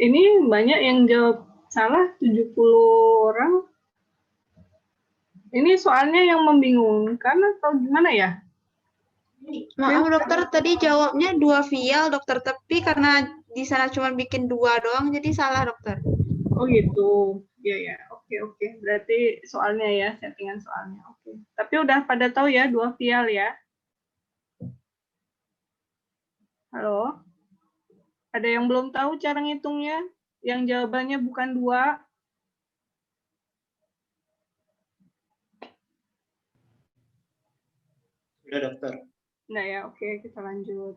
Ini banyak yang jawab salah, 70 orang. Ini soalnya yang membingungkan atau gimana ya? Maaf dokter, tadi jawabnya 2 vial dokter, tapi karena di sana cuma bikin 2 doang, jadi salah dokter. Oh gitu, ya ya, oke. Berarti soalnya ya, settingan soalnya, oke. Tapi udah pada tahu ya 2 vial ya? Halo? Ada yang belum tahu cara ngitungnya? Yang jawabannya bukan 2? Sudah dokter. Nah ya, oke, kita lanjut.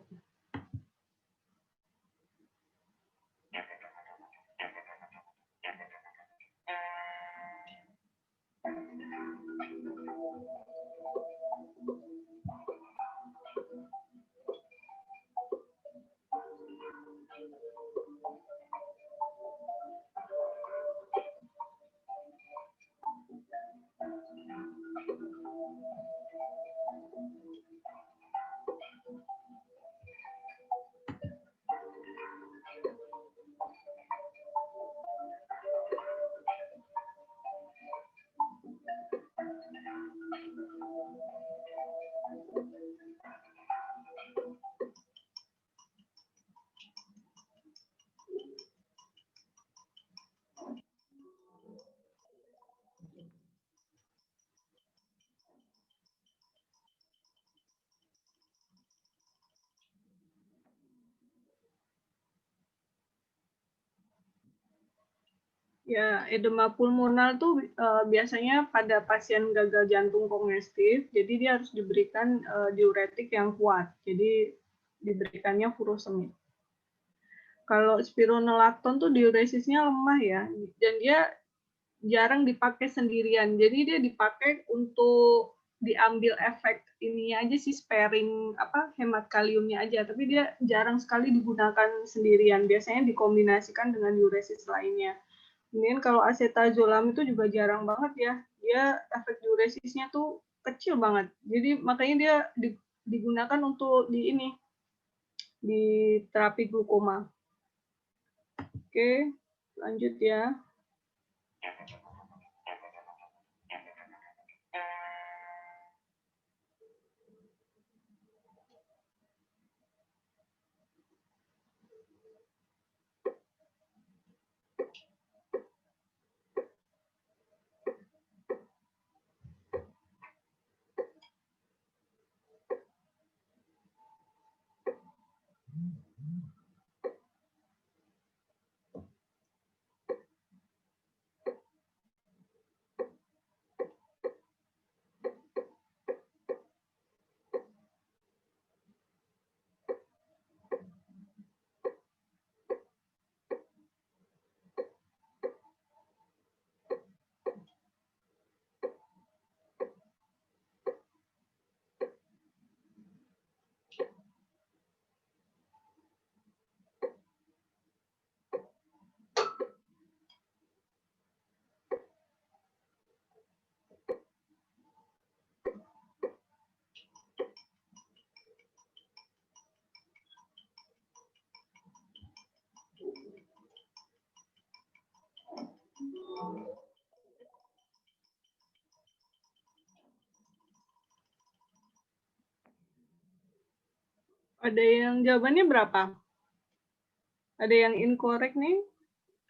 Ya, edema pulmonal tuh biasanya pada pasien gagal jantung kongestif, jadi dia harus diberikan diuretik yang kuat. Jadi diberikannya furosemid. Kalau spironolakton tuh diuresisnya lemah ya, dan dia jarang dipakai sendirian. Jadi dia dipakai untuk diambil efek ininya aja sih, sparing hemat kaliumnya aja, tapi dia jarang sekali digunakan sendirian. Biasanya dikombinasikan dengan diuresis lainnya. Kemudian kalau acetazolam itu juga jarang banget ya, dia efek diuresisnya tuh kecil banget. Jadi makanya dia digunakan untuk di terapi glukoma. Oke, lanjut ya. Ada yang jawabannya berapa? Ada yang incorrect nih?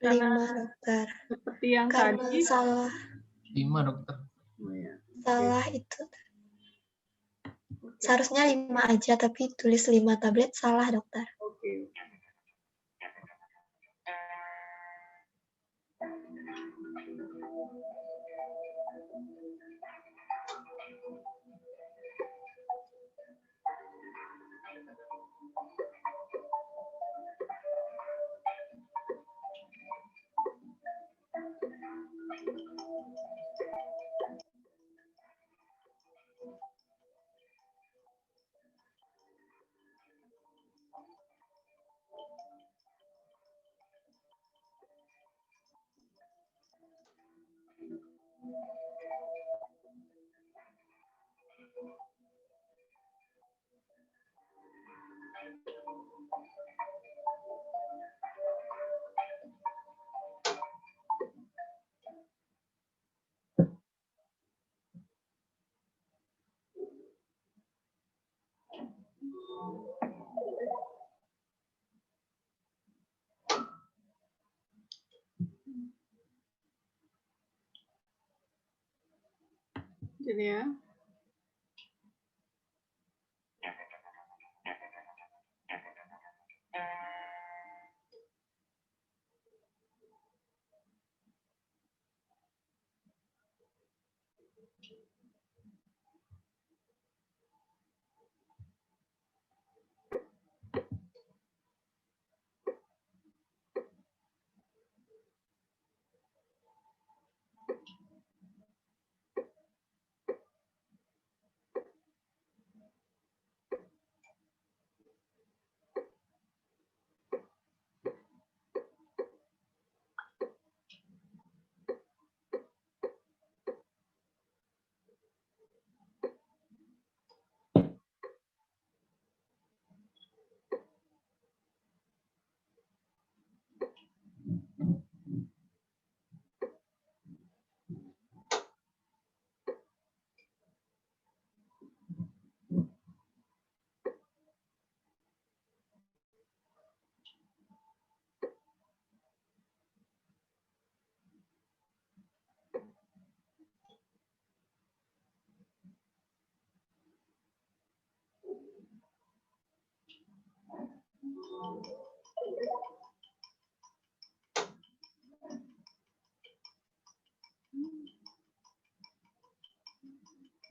Karena 5, dokter. seperti yang Karena tadi. salah. 5, dokter. Oh, ya. Salah itu. Seharusnya 5 aja, tapi tulis 5 tablet, salah, dokter. Oke. Jadi ya.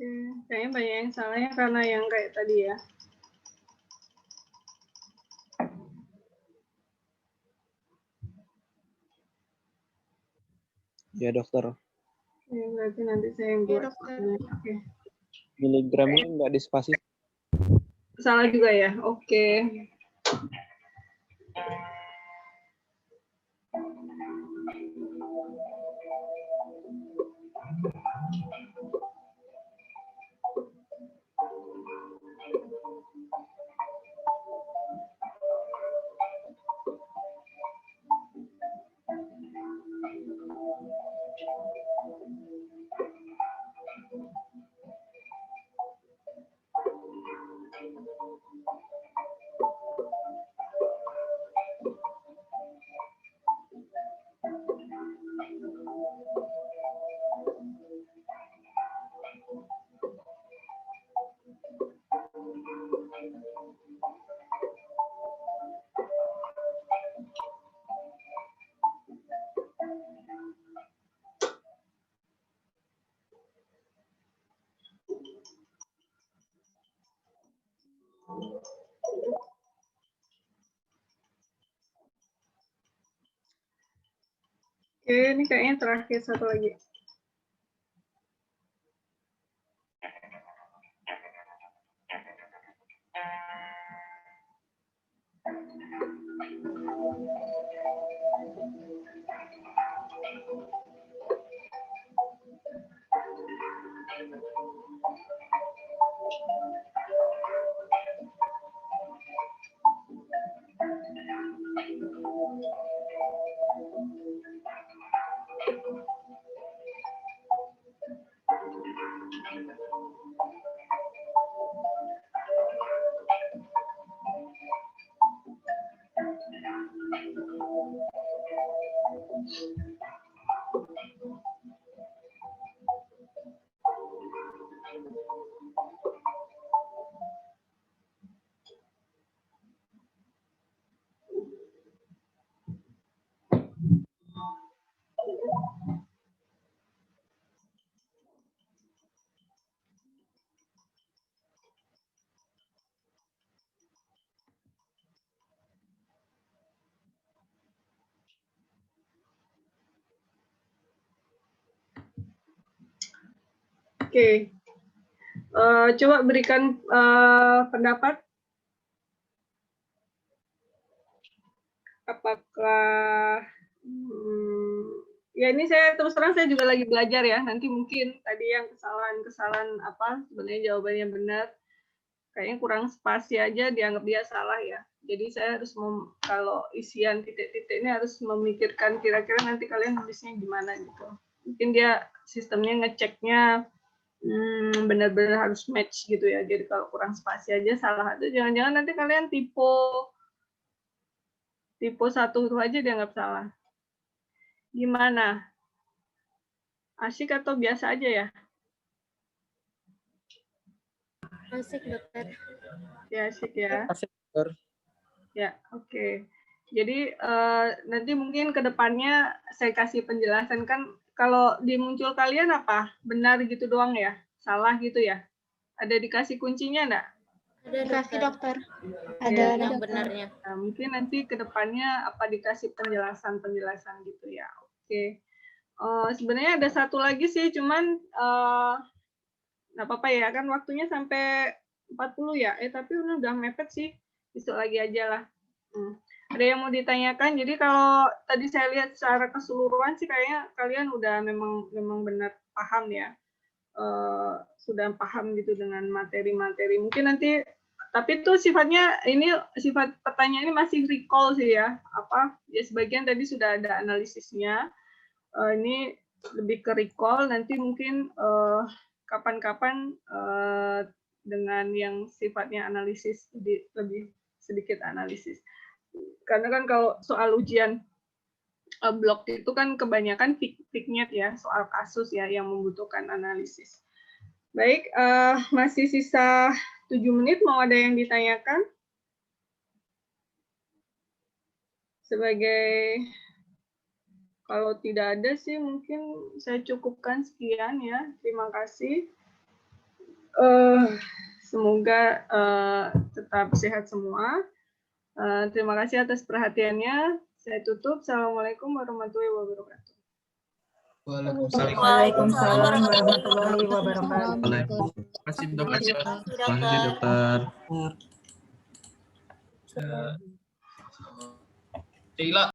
Oke, kayaknya banyak yang salahnya karena yang kayak tadi ya. Ya dokter. Oke, berarti nanti saya yang buat. Oke. Miligramnya nggak dispasi. Salah juga ya. Oke. Oke, ini kayaknya terakhir satu lagi. Oke. Coba berikan pendapat. Apakah ya ini saya terus terang saya juga lagi belajar ya. Nanti mungkin tadi yang kesalahan apa sebenarnya jawabannya benar. Kayaknya kurang spasi aja dianggap dia salah ya. Jadi saya harus kalau isian titik-titik ini harus memikirkan kira-kira nanti kalian nulisnya gimana gitu. Mungkin dia sistemnya ngeceknya benar-benar harus match gitu ya. Jadi kalau kurang spasi aja salah aja. Jangan-jangan nanti kalian tipe 1 itu aja dianggap salah. Gimana? Asik atau biasa aja ya? Asik, dokter. Ya, asik ya. Asik, dokter. Ya, oke. Jadi nanti mungkin ke depannya saya kasih penjelasan kan kalau di muncul kalian apa? Benar gitu doang ya? Salah gitu ya? Ada dikasih kuncinya enggak? Ada, Dikasih dokter. Ada yang benarnya. Nah, mungkin nanti ke depannya apa dikasih penjelasan gitu ya. Oke. Sebenarnya ada satu lagi sih, cuman nggak apa-apa ya, kan waktunya sampai 40 ya. Tapi udah mepet sih. Besok lagi aja lah. Ada yang mau ditanyakan? Jadi kalau tadi saya lihat secara keseluruhan sih kayaknya kalian udah memang benar paham ya. Sudah paham gitu dengan materi-materi. Mungkin nanti tapi itu sifatnya ini sifat pertanyaan ini masih recall sih ya. Ya sebagian tadi sudah ada analisisnya. Ini lebih ke recall, nanti mungkin kapan-kapan dengan yang sifatnya analisis lebih sedikit analisis. Karena kan kalau soal ujian blok itu kan kebanyakan vignette ya, soal kasus ya yang membutuhkan analisis. Baik, masih sisa 7 menit, mau ada yang ditanyakan? Sebagai kalau tidak ada sih mungkin saya cukupkan sekian ya. Terima kasih. Semoga tetap sehat semua. Terima kasih atas perhatiannya. Saya tutup. Assalamualaikum warahmatullahi wabarakatuh. Waalaikumsalam warahmatullahi wabarakatuh. Terima kasih dokter. Terima kasih dokter. Sheila.